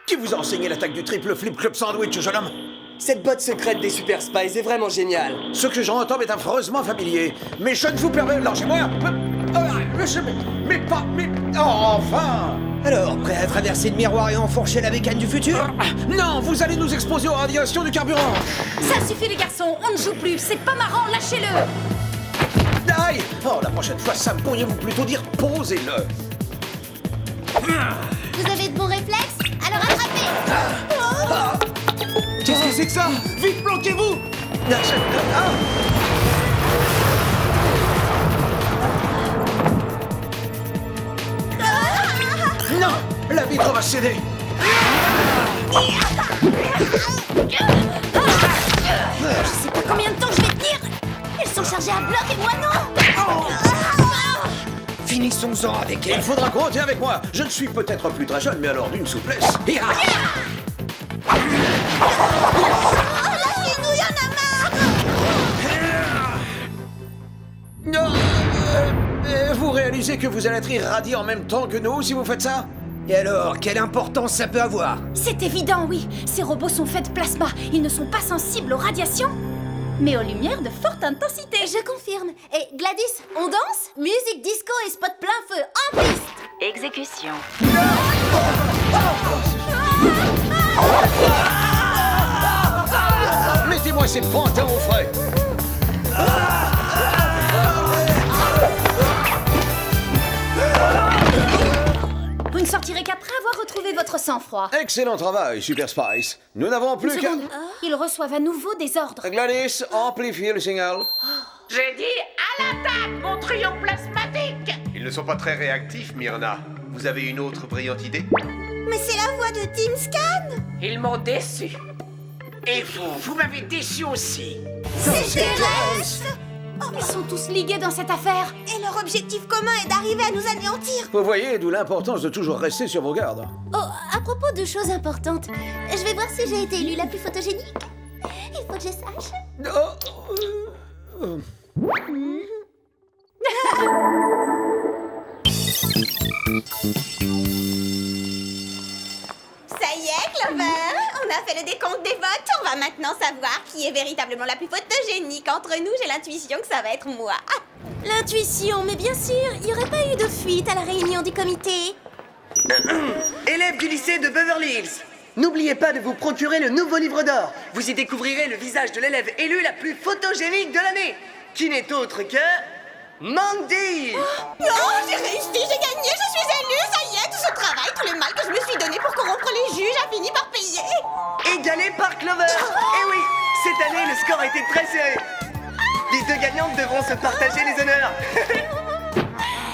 Qui vous a enseigné l'attaque du triple flip club sandwich, jeune homme? Cette botte secrète des Super Spies est vraiment géniale. Ce que j'entends m'est affreusement familier. Mais je ne vous permets... Lâchez-moi. Mais pas... Mais... Oh, enfin! Alors, prêt à traverser le miroir et enfourcher la bécane du futur? Non, vous allez nous exposer aux radiations du carburant. Ça suffit les garçons, on ne joue plus, c'est pas marrant, lâchez-le. Aïe! Oh, la prochaine fois, Sam, pourriez-vous plutôt dire posez-le? Vous avez de bons réflexes? Alors attrapez! Qu'est-ce que c'est que ça? Vite, planquez-vous! Non! La vitre va céder! Je sais pas combien de temps je vais tenir! Elles sont chargées à bloc et moi non! Finissons-en avec elle. Il faudra compter avec moi. Je ne suis peut-être plus très jeune, mais alors d'une souplesse. Vous réalisez que vous allez être irradié en même temps que nous si vous faites ça? Et alors, quelle importance ça peut avoir? C'est évident, oui. Ces robots sont faits de plasma. Ils ne sont pas sensibles aux radiations, mais aux lumières de forte intensité. Je confirme. Et Gladys, on danse? Musique, disco et spot plein feu, en piste! Exécution. Mettez-moi ces pantins au frais. Vous ne sortirez qu'après avoir retrouvé votre sang-froid. Excellent travail, Super Spice. Nous n'avons plus qu'à... Ils reçoivent à nouveau des ordres. Gladys, amplifiez le signal. J'ai dit à l'attaque, mon trio plasmatique! Ils ne sont pas très réactifs, Myrna. Vous avez une autre brillante idée? Mais c'est la voix de Team Scan! Ils m'ont déçu. Et vous m'avez déçu aussi. C'est Terrestre. Ils sont tous ligués dans cette affaire. Et leur objectif commun est d'arriver à nous anéantir. Vous voyez, d'où l'importance de toujours rester sur vos gardes. Oh, à propos de choses importantes, je vais voir si j'ai été élue la plus photogénique. Il faut que je sache. Ça y est, Clover, on a fait le décompte des votes. On va maintenant savoir qui est véritablement la plus photogénique entre nous. J'ai l'intuition que ça va être moi. L'intuition, mais bien sûr, il n'y aurait pas eu de fuite à la réunion du comité. Élèves du lycée de Beverly Hills, n'oubliez pas de vous procurer le nouveau livre d'or. Vous y découvrirez le visage de l'élève élu la plus photogénique de l'année, qui n'est autre que... Mandy. Non, j'ai réussi, j'ai gagné, je suis élue, ça y est, tout ce travail, tout le mal que je me suis donné pour corrompre les juges a fini par payer. Égalé par Clover. Eh oui, cette année, le score a été très serré. Les deux gagnantes devront se partager les honneurs.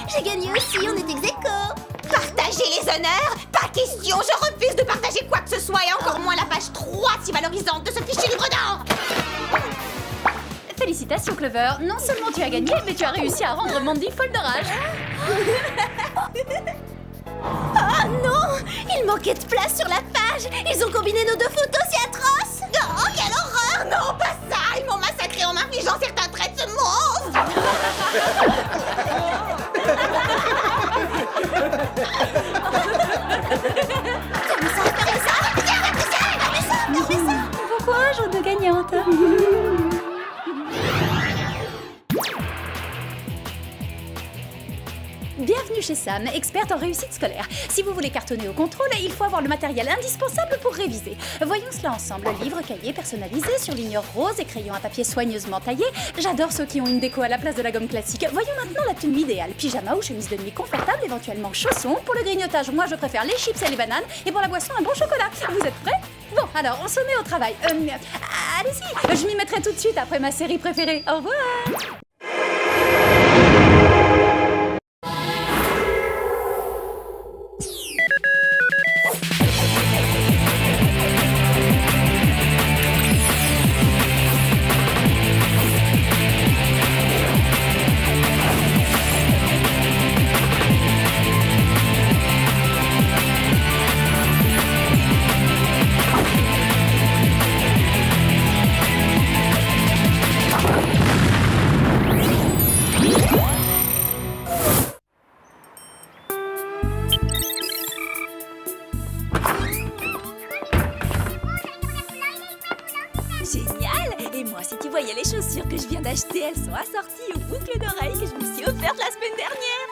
J'ai gagné aussi, on est ex-aequo. Partager les honneurs? Pas question, je refuse de partager quoi que ce soit et encore moins la page 3 si valorisante de ce fichu livre d'or. Félicitations, Clover. Non seulement tu as gagné, mais tu as réussi à rendre Mandy folle de rage. Oh non, il manquait de place sur la page. Ils ont combiné nos deux photos, c'est atroce. Oh, quelle horreur! Non, pas ça! Ils m'ont massacré en m'infligeant certains traits de ce monstre! Bon courage aux deux gagnantes. Bienvenue chez Sam, experte en réussite scolaire. Si vous voulez cartonner au contrôle, il faut avoir le matériel indispensable pour réviser. Voyons cela ensemble. Livres, cahiers personnalisés, surligneurs roses et crayons à papier soigneusement taillés. J'adore ceux qui ont une déco à la place de la gomme classique. Voyons maintenant la tenue idéale. Pyjama ou chemise de nuit confortable, éventuellement chaussons. Pour le grignotage, moi je préfère les chips et les bananes. Et pour la boisson, un bon chocolat. Vous êtes prêts? Bon, alors on se met au travail. Allez-y, je m'y mettrai tout de suite après ma série préférée. Au revoir. Génial! Et moi, si tu voyais les chaussures que je viens d'acheter, elles sont assorties aux boucles d'oreilles que je me suis offertes la semaine dernière.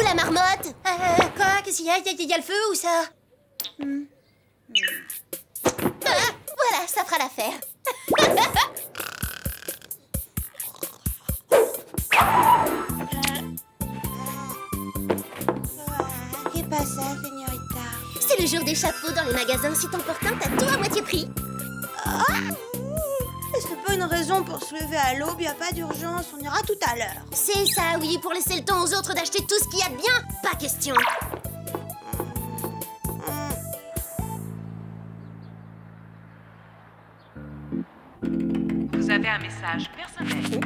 La marmotte. Quoi? Qu'est-ce qu'il y a? Il y a le feu ou ça? Voilà, ça fera l'affaire. Qu'est pas ça, señorita? C'est le jour des chapeaux dans les magasins. Si t'en portes un, t'as tout à moitié prix. C'est pas une raison pour se lever à l'aube, y a pas d'urgence, on ira tout à l'heure. C'est ça, oui, pour laisser le temps aux autres d'acheter tout ce qu'il y a de bien. Pas question. Vous avez un message personnel.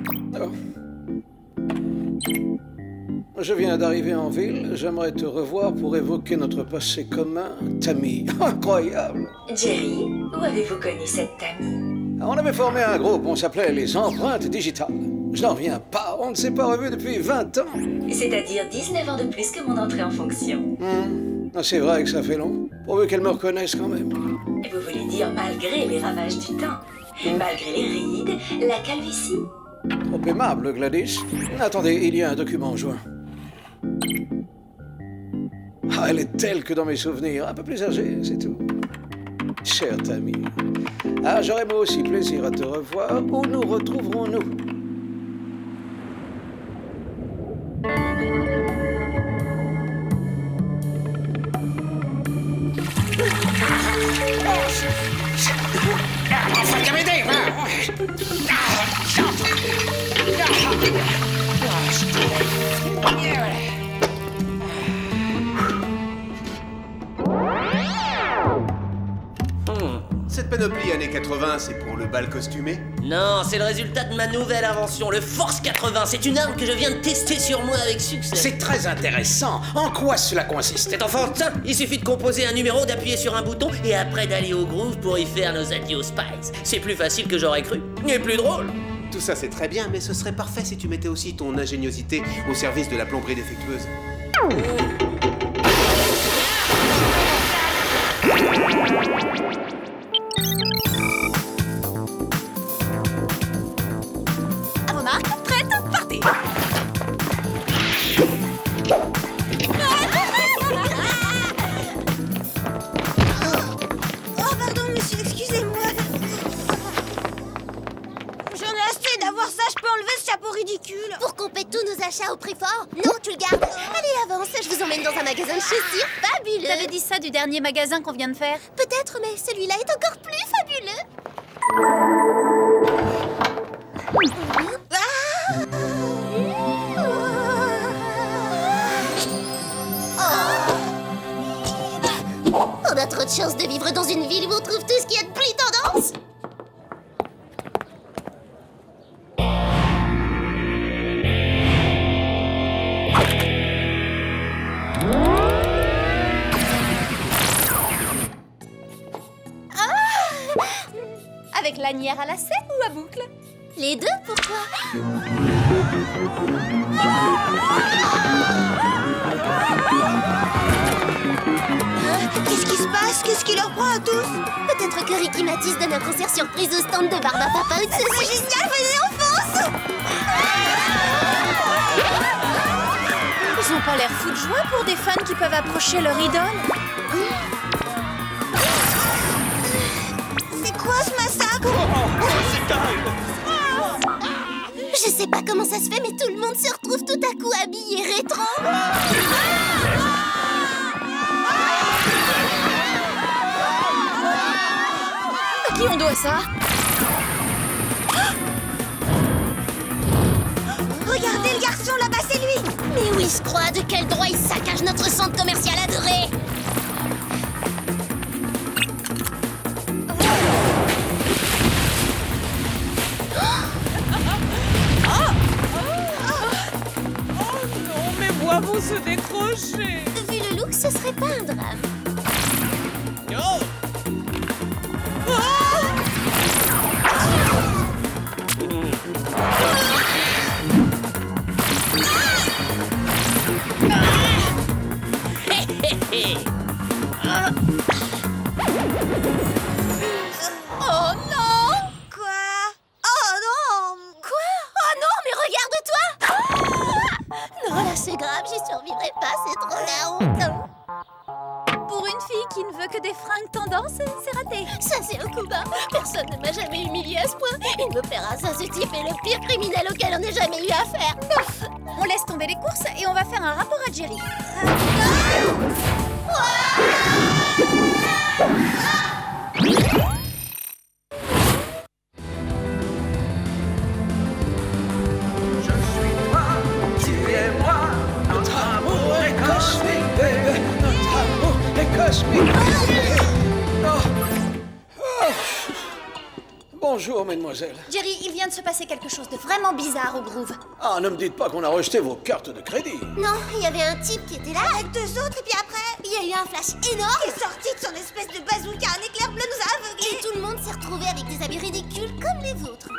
Je viens d'arriver en ville, j'aimerais te revoir pour évoquer notre passé commun, Tammy. Incroyable! Jerry, où avez-vous connu cette Tammy? On avait formé un groupe, on s'appelait les Empreintes Digitales. Je n'en reviens pas, on ne s'est pas revus depuis 20 ans. C'est-à-dire 19 ans de plus que mon entrée en fonction. C'est vrai que ça fait long, pourvu qu'elle me reconnaisse quand même. Vous voulez dire malgré les ravages du temps, malgré les rides, la calvitie? Trop aimable, Gladys. Attendez, il y a un document joint. Ah, elle est telle que dans mes souvenirs, un peu plus âgée, c'est tout. cher ami. Ah, j'aurai moi aussi plaisir à te revoir. Où nous retrouverons-nous? Cette panoplie années 80, c'est pour le bal costumé? Non, c'est le résultat de ma nouvelle invention, le Force 80. C'est une arme que je viens de tester sur moi avec succès. C'est très intéressant. En quoi cela consiste? C'est enfantin. Il suffit de composer un numéro, d'appuyer sur un bouton et après d'aller au groove pour y faire nos adios Spice. C'est plus facile que j'aurais cru. Et plus drôle. Tout ça c'est très bien, mais ce serait parfait si tu mettais aussi ton ingéniosité au service de la plomberie défectueuse. À vos marques, prête, partez. Oh, pardon, monsieur, excusez-moi. J'en ai assez d'avoir ça, je peux enlever ce chapeau ridicule. Pour qu'on paie tous nos achats au prix fort? Non, tu le gardes. Allez, avance, je vous emmène dans un magasin de chaussures fabuleux. T'avais dit ça du dernier magasin qu'on vient de faire? Peut-être, mais celui-là est encore plus fabuleux. On a trop de chance de vivre dans une ville où on trouve tout ce qui est de plus tendance. Avec lanière à lacet ou à boucle? Les deux, pourquoi? Qu'est-ce qui se passe? Qu'est-ce qui leur prend à tous? Peut-être que Ricky Matisse donne un concert surprise au stand de Barba Papa ou de C'est ceci. génial, venez, on fonce! Ils ont pas l'air fous de joie pour des fans qui peuvent approcher leur idole. C'est quoi ce massacre? Je sais pas comment ça se fait, mais tout le monde se retrouve tout à coup habillé rétro. À qui on doit ça? Regardez le garçon là-bas, c'est lui! Mais oui, je crois, de quel droit il saccage notre centre commercial adoré? Vont se décrocher. Vu le look, ce serait pas un drame. Oh non! Quoi? Oh non! Quoi? Oh non, mais regarde-toi! Non, là c'est grave, j'y survivrai pas, c'est trop la honte. Pour une fille qui ne veut que des fringues tendance, c'est raté. Ça c'est un coup bas. Personne ne m'a jamais humilié à ce point. Une opéra, ça, ce type est le pire criminel auquel on ait jamais eu affaire. On laisse tomber les courses et on va faire un rapport à Jerry. Bonjour, mademoiselle. Jerry, il vient de se passer quelque chose de vraiment bizarre au Groove. Ah, ne me dites pas qu'on a rejeté vos cartes de crédit. Non, il y avait un type qui était là. Avec deux autres, et puis après, Il y a eu un flash énorme. il est sorti de son espèce de bazooka, un éclair bleu nous a aveuglés. Et tout le monde s'est retrouvé avec des habits ridicules comme les vôtres.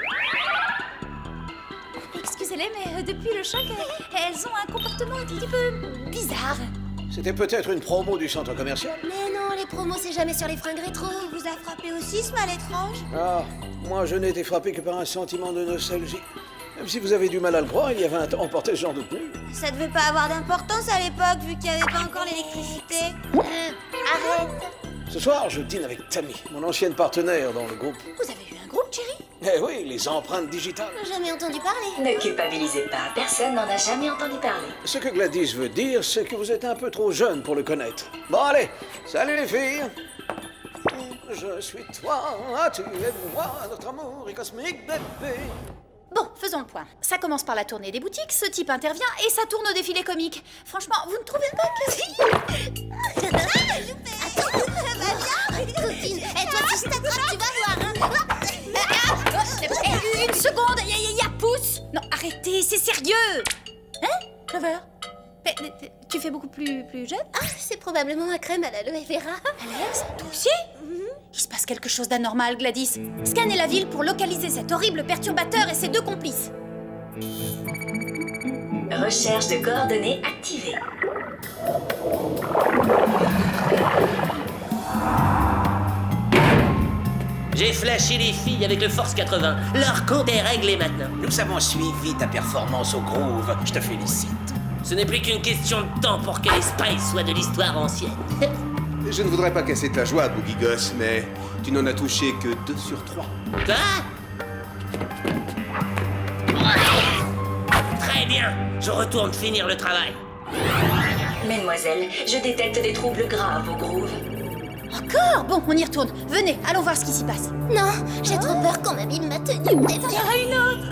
Excusez-les, mais depuis le choc, elles ont un comportement un petit peu bizarre. C'était peut-être une promo du centre commercial. Mais non, les promos, c'est jamais sur les fringues rétro. Il vous a frappé aussi ce mal étrange? Ah, moi je n'ai été frappé que par un sentiment de nostalgie. Même si vous avez du mal à le croire, il y a 20 ans, on portait ce genre de tenue. Ça devait pas avoir d'importance à l'époque, vu qu'il n'y avait pas encore l'électricité. Arrête. Ce soir, je dîne avec Tammy, mon ancienne partenaire dans le groupe. Vous avez eu un groupe, Jerry? Eh oui, les empreintes digitales. Jamais entendu parler. Ne culpabilisez pas, personne n'en a jamais entendu parler. Ce que Gladys veut dire, c'est que vous êtes un peu trop jeune pour le connaître. Bon, allez, salut les filles. Je suis toi, tu es moi, notre amour est cosmique, bébé. Bon, faisons le point. Ça commence par la tournée des boutiques, ce type intervient et ça tourne au défilé comique. Franchement, vous ne trouvez pas que... Attends, ça va bien Coquine, et toi tu t'attrapes, tu vas voir, hein. Une seconde, y a pouce. Non, arrêtez, c'est sérieux. Hein, Clover? Mais tu fais beaucoup plus jeune? Ah, c'est probablement ma crème à l'aloe vera. Alex, toi aussi? Il se passe quelque chose d'anormal, Gladys. Scannez la ville pour localiser cet horrible perturbateur et ses deux complices. Recherche de coordonnées activée. J'ai flashé les filles avec le Force 80. Leur compte est réglé maintenant. Nous avons suivi ta performance au Groove. Je te félicite. Ce n'est plus qu'une question de temps pour que les Spice soient de l'histoire ancienne. Je ne voudrais pas casser ta joie, Boogie Goss, mais tu n'en as touché que 2 sur 3. Quoi? Très bien. Je retourne finir le travail. Mesdemoiselles, je détecte des troubles graves au Groove. Encore? Bon, on y retourne. Venez, allons voir ce qui s'y passe. Non, j'ai trop peur qu'on m'abîme ma tenue. Il y en a une autre.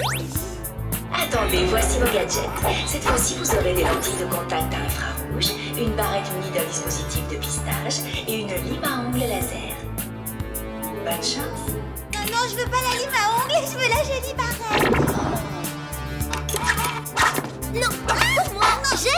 Attendez, voici vos gadgets. Cette fois-ci, vous aurez des lentilles de contact à infrarouge, une barrette munie d'un dispositif de pistage et une lime à ongles laser. Bonne chance. Non, je veux pas la lime à ongles, je veux la jolie barrette. Non, pour moi, j'ai...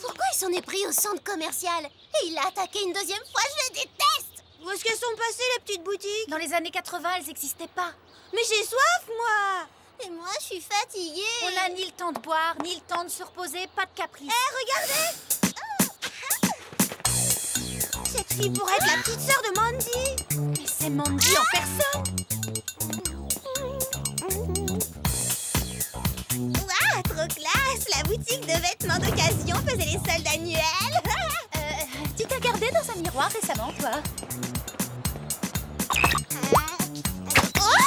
Pourquoi il s'en est pris au centre commercial? Et il l'a attaqué une deuxième fois, je le déteste! Où est-ce qu'elles sont passées, les petites boutiques? Dans les années 80, elles n'existaient pas. Mais j'ai soif, moi! Et moi, je suis fatiguée! On n'a ni le temps de boire, ni le temps de se reposer, pas de caprice. Hé, regardez! Cette fille pourrait être la petite sœur de Mandy! Mais c'est Mandy en personne! Ouah, trop classe! La boutique de vêtements d'occasion faisait les soldes annuels! Tu t'as regardé dans un miroir récemment, toi? Oh!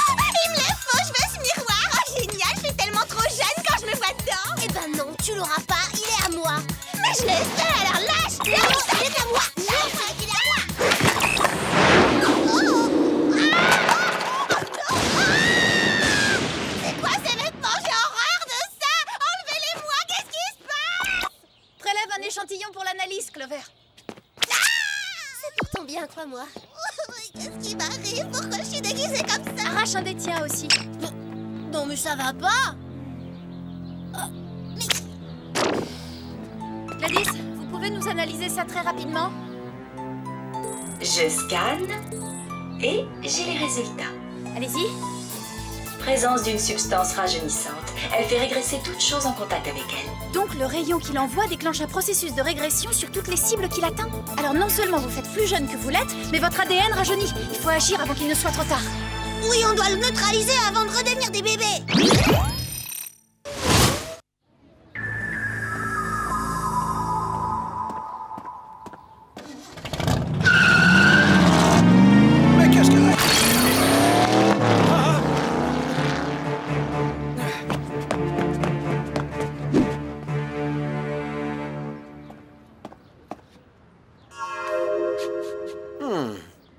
Il me le faut! Je veux ce miroir! Oh, génial! Je suis tellement trop jeune quand je me vois dedans! Eh ben non, tu l'auras pas, il est à moi! Mais je le sais, alors lâche! Non, il est à moi! Lâche, il est à moi! C'est quoi ces vêtements? J'ai horreur de ça! Enlevez-les-moi! Qu'est-ce qui se passe? Prélève un échantillon pour l'analyse, Clover. C'est pourtant bien, crois-moi. Qu'est-ce qui m'arrive? Pourquoi je suis déguisée comme ça? Arrache un des tiens aussi. Non, mais ça va pas! Gladys, vous pouvez nous analyser ça très rapidement? Je scanne et j'ai les résultats. Allez-y. Présence d'une substance rajeunissante. Elle fait régresser toute chose en contact avec elle. Donc le rayon qu'il envoie déclenche un processus de régression sur toutes les cibles qu'il atteint. Alors non seulement vous faites plus jeune que vous l'êtes, mais votre ADN rajeunit. Il faut agir avant qu'il ne soit trop tard. Oui, on doit le neutraliser avant de redevenir des bébés! Mais qu'est-ce que...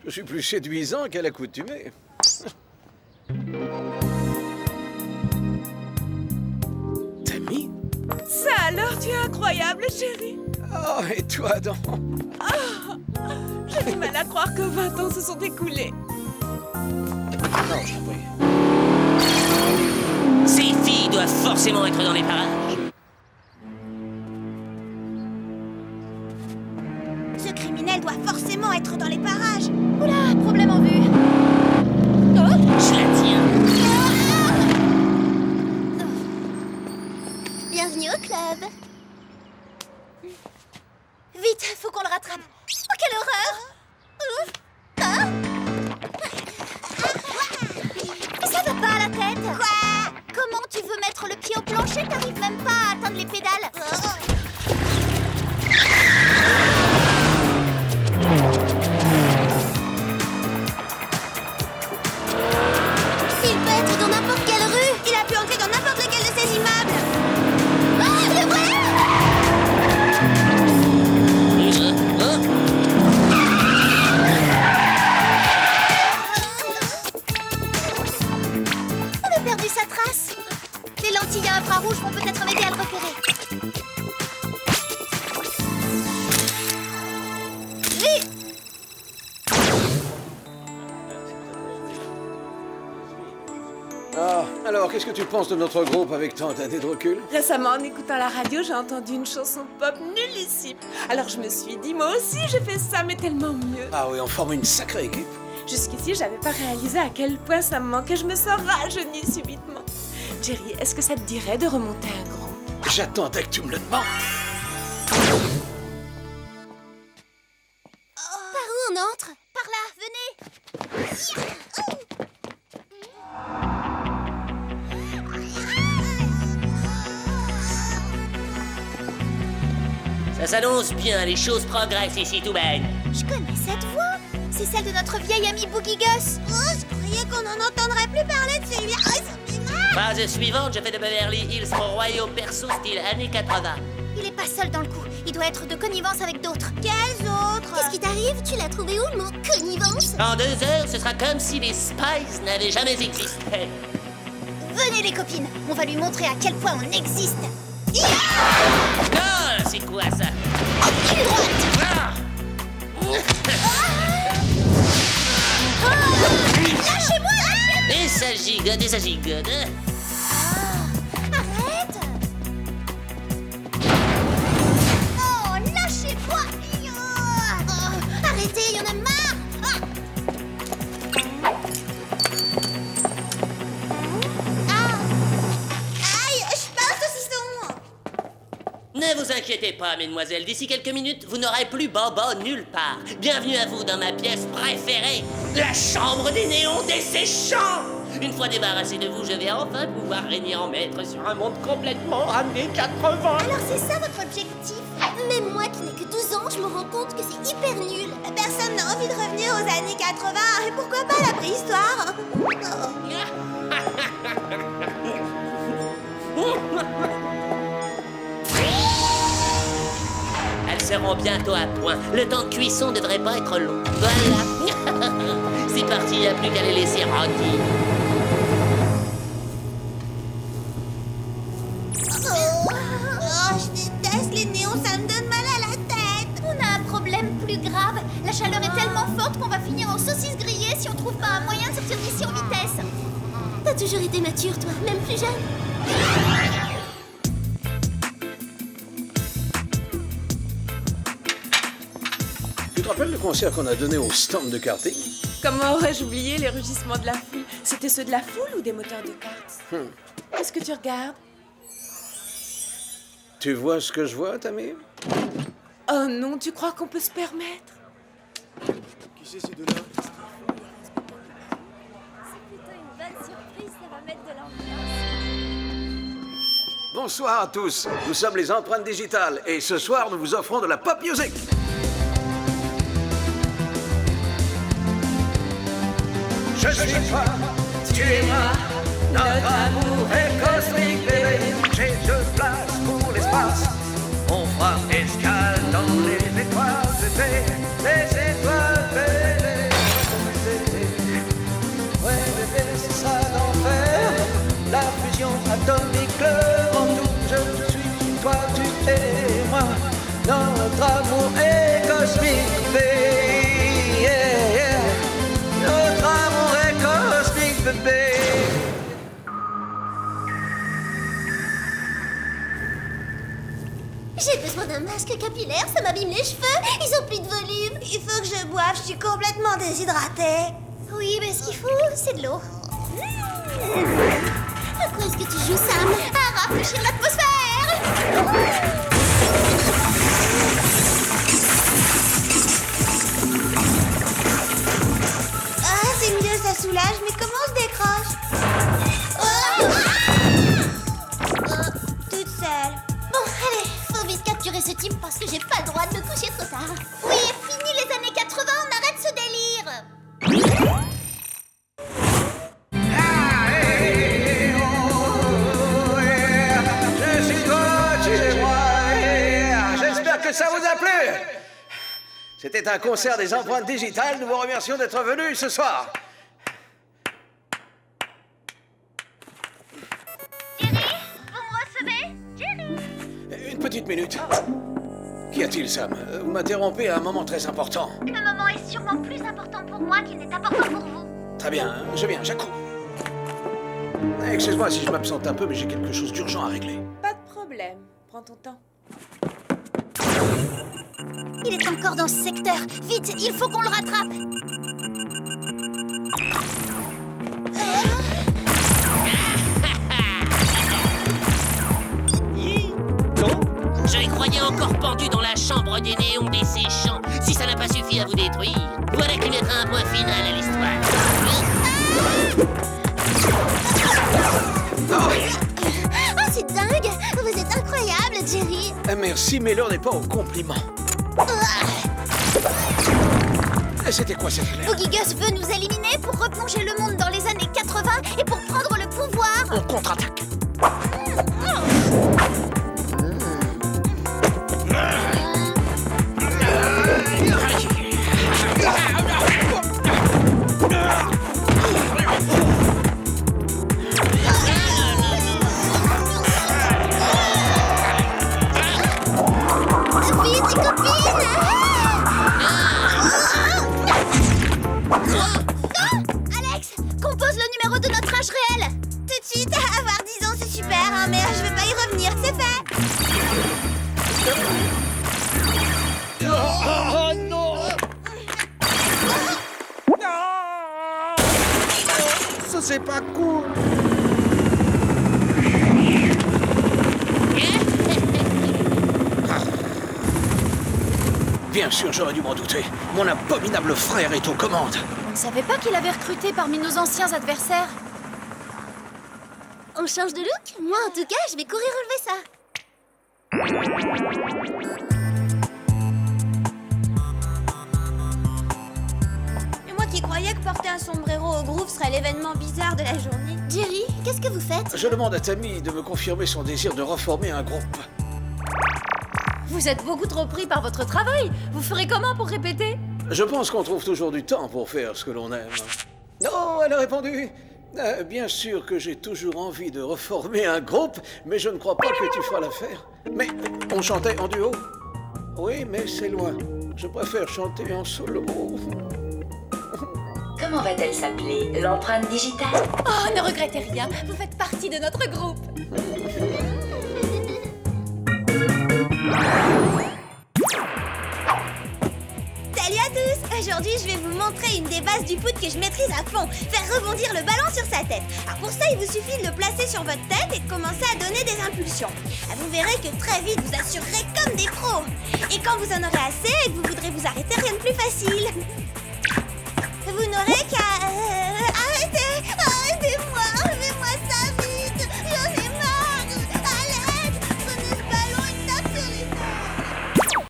Je suis plus séduisant qu'à l'accoutumée. Tammy? Ça alors, tu es incroyable, chérie! Oh, et toi donc? J'ai du mal à croire que 20 ans se sont écoulés. Non, je t'en prie. Ces filles doivent forcément être dans les parages. Ce criminel doit forcément être dans les parages. Oula, problème en vue. Je la tiens. Vite, faut qu'on le rattrape. Oh, quelle horreur! Hein? Ça va pas à la tête? Quoi? Comment tu veux mettre le pied au plancher? T'arrives même pas à atteindre les pédales. Il peut être dans n'importe quelle rue. Il a pu entrer dans n'importe lequel de ces immeubles. Oh, le voilà! On a perdu sa trace. Les lentilles à infrarouge vont peut-être m'aider à le repérer. Vite! Ah, alors, qu'est-ce que tu penses de notre groupe avec tant d'années de recul? Récemment, en écoutant la radio, j'ai entendu une chanson pop nullissime. Alors je me suis dit, moi aussi j'ai fait ça, mais tellement mieux. Ah oui, on forme une sacrée équipe. Jusqu'ici, j'avais pas réalisé à quel point ça me manquait. Je me sens rajeunie subitement. Jerry, est-ce que ça te dirait de remonter un groupe? J'attendais que tu me le demandes. Par où on entre? Par là, venez! Ça s'annonce bien, les choses progressent ici tout belle. Je connais cette voix. C'est celle de notre vieille amie Boogie Gus. Oh, je croyais qu'on n'en entendrait plus parler de celui-là. Oh, ça me fait mal. Phase suivante, je fais de Beverly Hills mon royaume perso style années 80. Il est pas seul dans le coup. Il doit être de connivence avec d'autres. Quels autres? Qu'est-ce qui t'arrive? Tu l'as trouvé où, le mot connivence? En 2 heures, ce sera comme si les Spies n'avaient jamais existé. Venez, les copines. On va lui montrer à quel point on existe. Non, c'est quoi ça? Ah! Lâchez-moi! Et ça gigote, et ça gigote. Arrête! Oh, lâchez-moi! Oh, arrêtez, y en a marre! Aïe, je passe saucisson. Ne vous inquiétez pas, mesdemoiselles. D'ici quelques minutes, vous n'aurez plus Bobo nulle part. Bienvenue à vous dans ma pièce préférée, la chambre des néons desséchants. Une fois débarrassé de vous, je vais enfin pouvoir régner en maître sur un monde complètement années 80. Alors c'est ça votre objectif? Même moi qui n'ai que 12 ans, je me rends compte que c'est hyper nul. Personne n'a envie de revenir aux années 80. Et pourquoi pas la préhistoire? Elles seront bientôt à point. Le temps de cuisson ne devrait pas être long. Voilà. C'est parti, il n'y a plus qu'à les laisser rôtir. Oh, je déteste les néons, ça me donne mal à la tête. On a un problème plus grave. La chaleur est tellement forte qu'on va finir en saucisse grillée si on trouve pas un moyen de sortir d'ici en vitesse. T'as toujours été mature, toi, même plus jeune. Tu te rappelles le concert qu'on a donné au stand de karting? Comment aurais-je oublié les rugissements de la foule? C'était ceux de la foule ou des moteurs de karts? Qu'est-ce que tu regardes? Tu vois ce que je vois, Tamir? Oh non, tu crois qu'on peut se permettre? Qui c'est ces deux-là? Bonsoir à tous, nous sommes les empreintes digitales et ce soir nous vous offrons de la pop music. Je suis toi, tu es moi, notre amour est cosmique, bébé. J'ai 2 places pour l'espace, on fera escale dans les étoiles, bébé. Les étoiles, bébé. Ouais, bébé, c'est ça l'enfer. La fusion atomique, le rend tout. Je suis toi, tu es moi. Notre amour est cosmique, bébé. Yeah, yeah. Notre amour est cosmique, bébé. J'ai besoin d'un masque capillaire, ça m'abîme les cheveux. Ils ont plus de volume. Il faut que je boive, je suis complètement déshydratée. Oui, mais ce qu'il faut, c'est de l'eau. À quoi est-ce que tu joues, Sam? À rafraîchir l'atmosphère. parce que j'ai pas le droit de me coucher trop tard. Oui, fini les années 80, on arrête ce délire. Je suis trop chez moi. J'espère que ça vous a plu. C'était un concert des empreintes digitales. Nous vous remercions d'être venus ce soir. Jerry, vous me recevez? Jerry? Une petite minute. Qu'y a-t-il, Sam? Vous m'interrompez à un moment très important. Le moment est sûrement plus important pour moi qu'il n'est important pour vous. Très bien, je viens, j'accours. Excuse-moi si je m'absente un peu, mais j'ai quelque chose d'urgent à régler. Pas de problème. Prends ton temps. Il est encore dans ce secteur. Vite, il faut qu'on le rattrape. Je les croyais encore pendus dans la chambre des néons desséchants. Si ça n'a pas suffi à vous détruire, voilà qui mettra un point final à l'histoire. Oh, c'est dingue! Vous êtes incroyable, Jerry! Merci, mais l'heure n'est pas au compliment. C'était quoi cette fleur? Boogie Gus veut nous éliminer pour replonger le monde dans les années 80 et pour prendre le pouvoir! On contre-attaque! Alex, compose le numéro de notre âge réel. Tout de suite, avoir 10 ans, c'est super, hein, mais je vais pas y revenir, c'est fait. Oh non! Ça, c'est pas cool! Bien sûr, j'aurais dû m'en douter. Mon abominable frère est aux commandes. On ne savait pas qu'il avait recruté parmi nos anciens adversaires. On change de look? Moi, en tout cas, je vais courir relever ça. Mais moi qui croyais que porter un sombrero au Groove serait l'événement bizarre de la journée. Jerry, qu'est-ce que vous faites? Je demande à Tammy de me confirmer son désir de reformer un groupe. Vous êtes beaucoup trop pris par votre travail. Vous ferez comment pour répéter? Je pense qu'on trouve toujours du temps pour faire ce que l'on aime. Non, elle a répondu. Bien sûr que j'ai toujours envie de reformer un groupe, mais je ne crois pas que tu feras l'affaire. Mais on chantait en duo? Oui, mais c'est loin. Je préfère chanter en solo. Comment va-t-elle s'appeler? L'empreinte digitale? Oh, ne regrettez rien. Vous faites partie de notre groupe. Salut à tous! Aujourd'hui, je vais vous montrer une des bases du foot que je maîtrise à fond. Faire rebondir le ballon sur sa tête. Alors pour ça, il vous suffit de le placer sur votre tête et de commencer à donner des impulsions. Vous verrez que très vite, vous assurerez comme des pros. Et quand vous en aurez assez et que vous voudrez vous arrêter, rien de plus facile. Vous n'aurez qu'à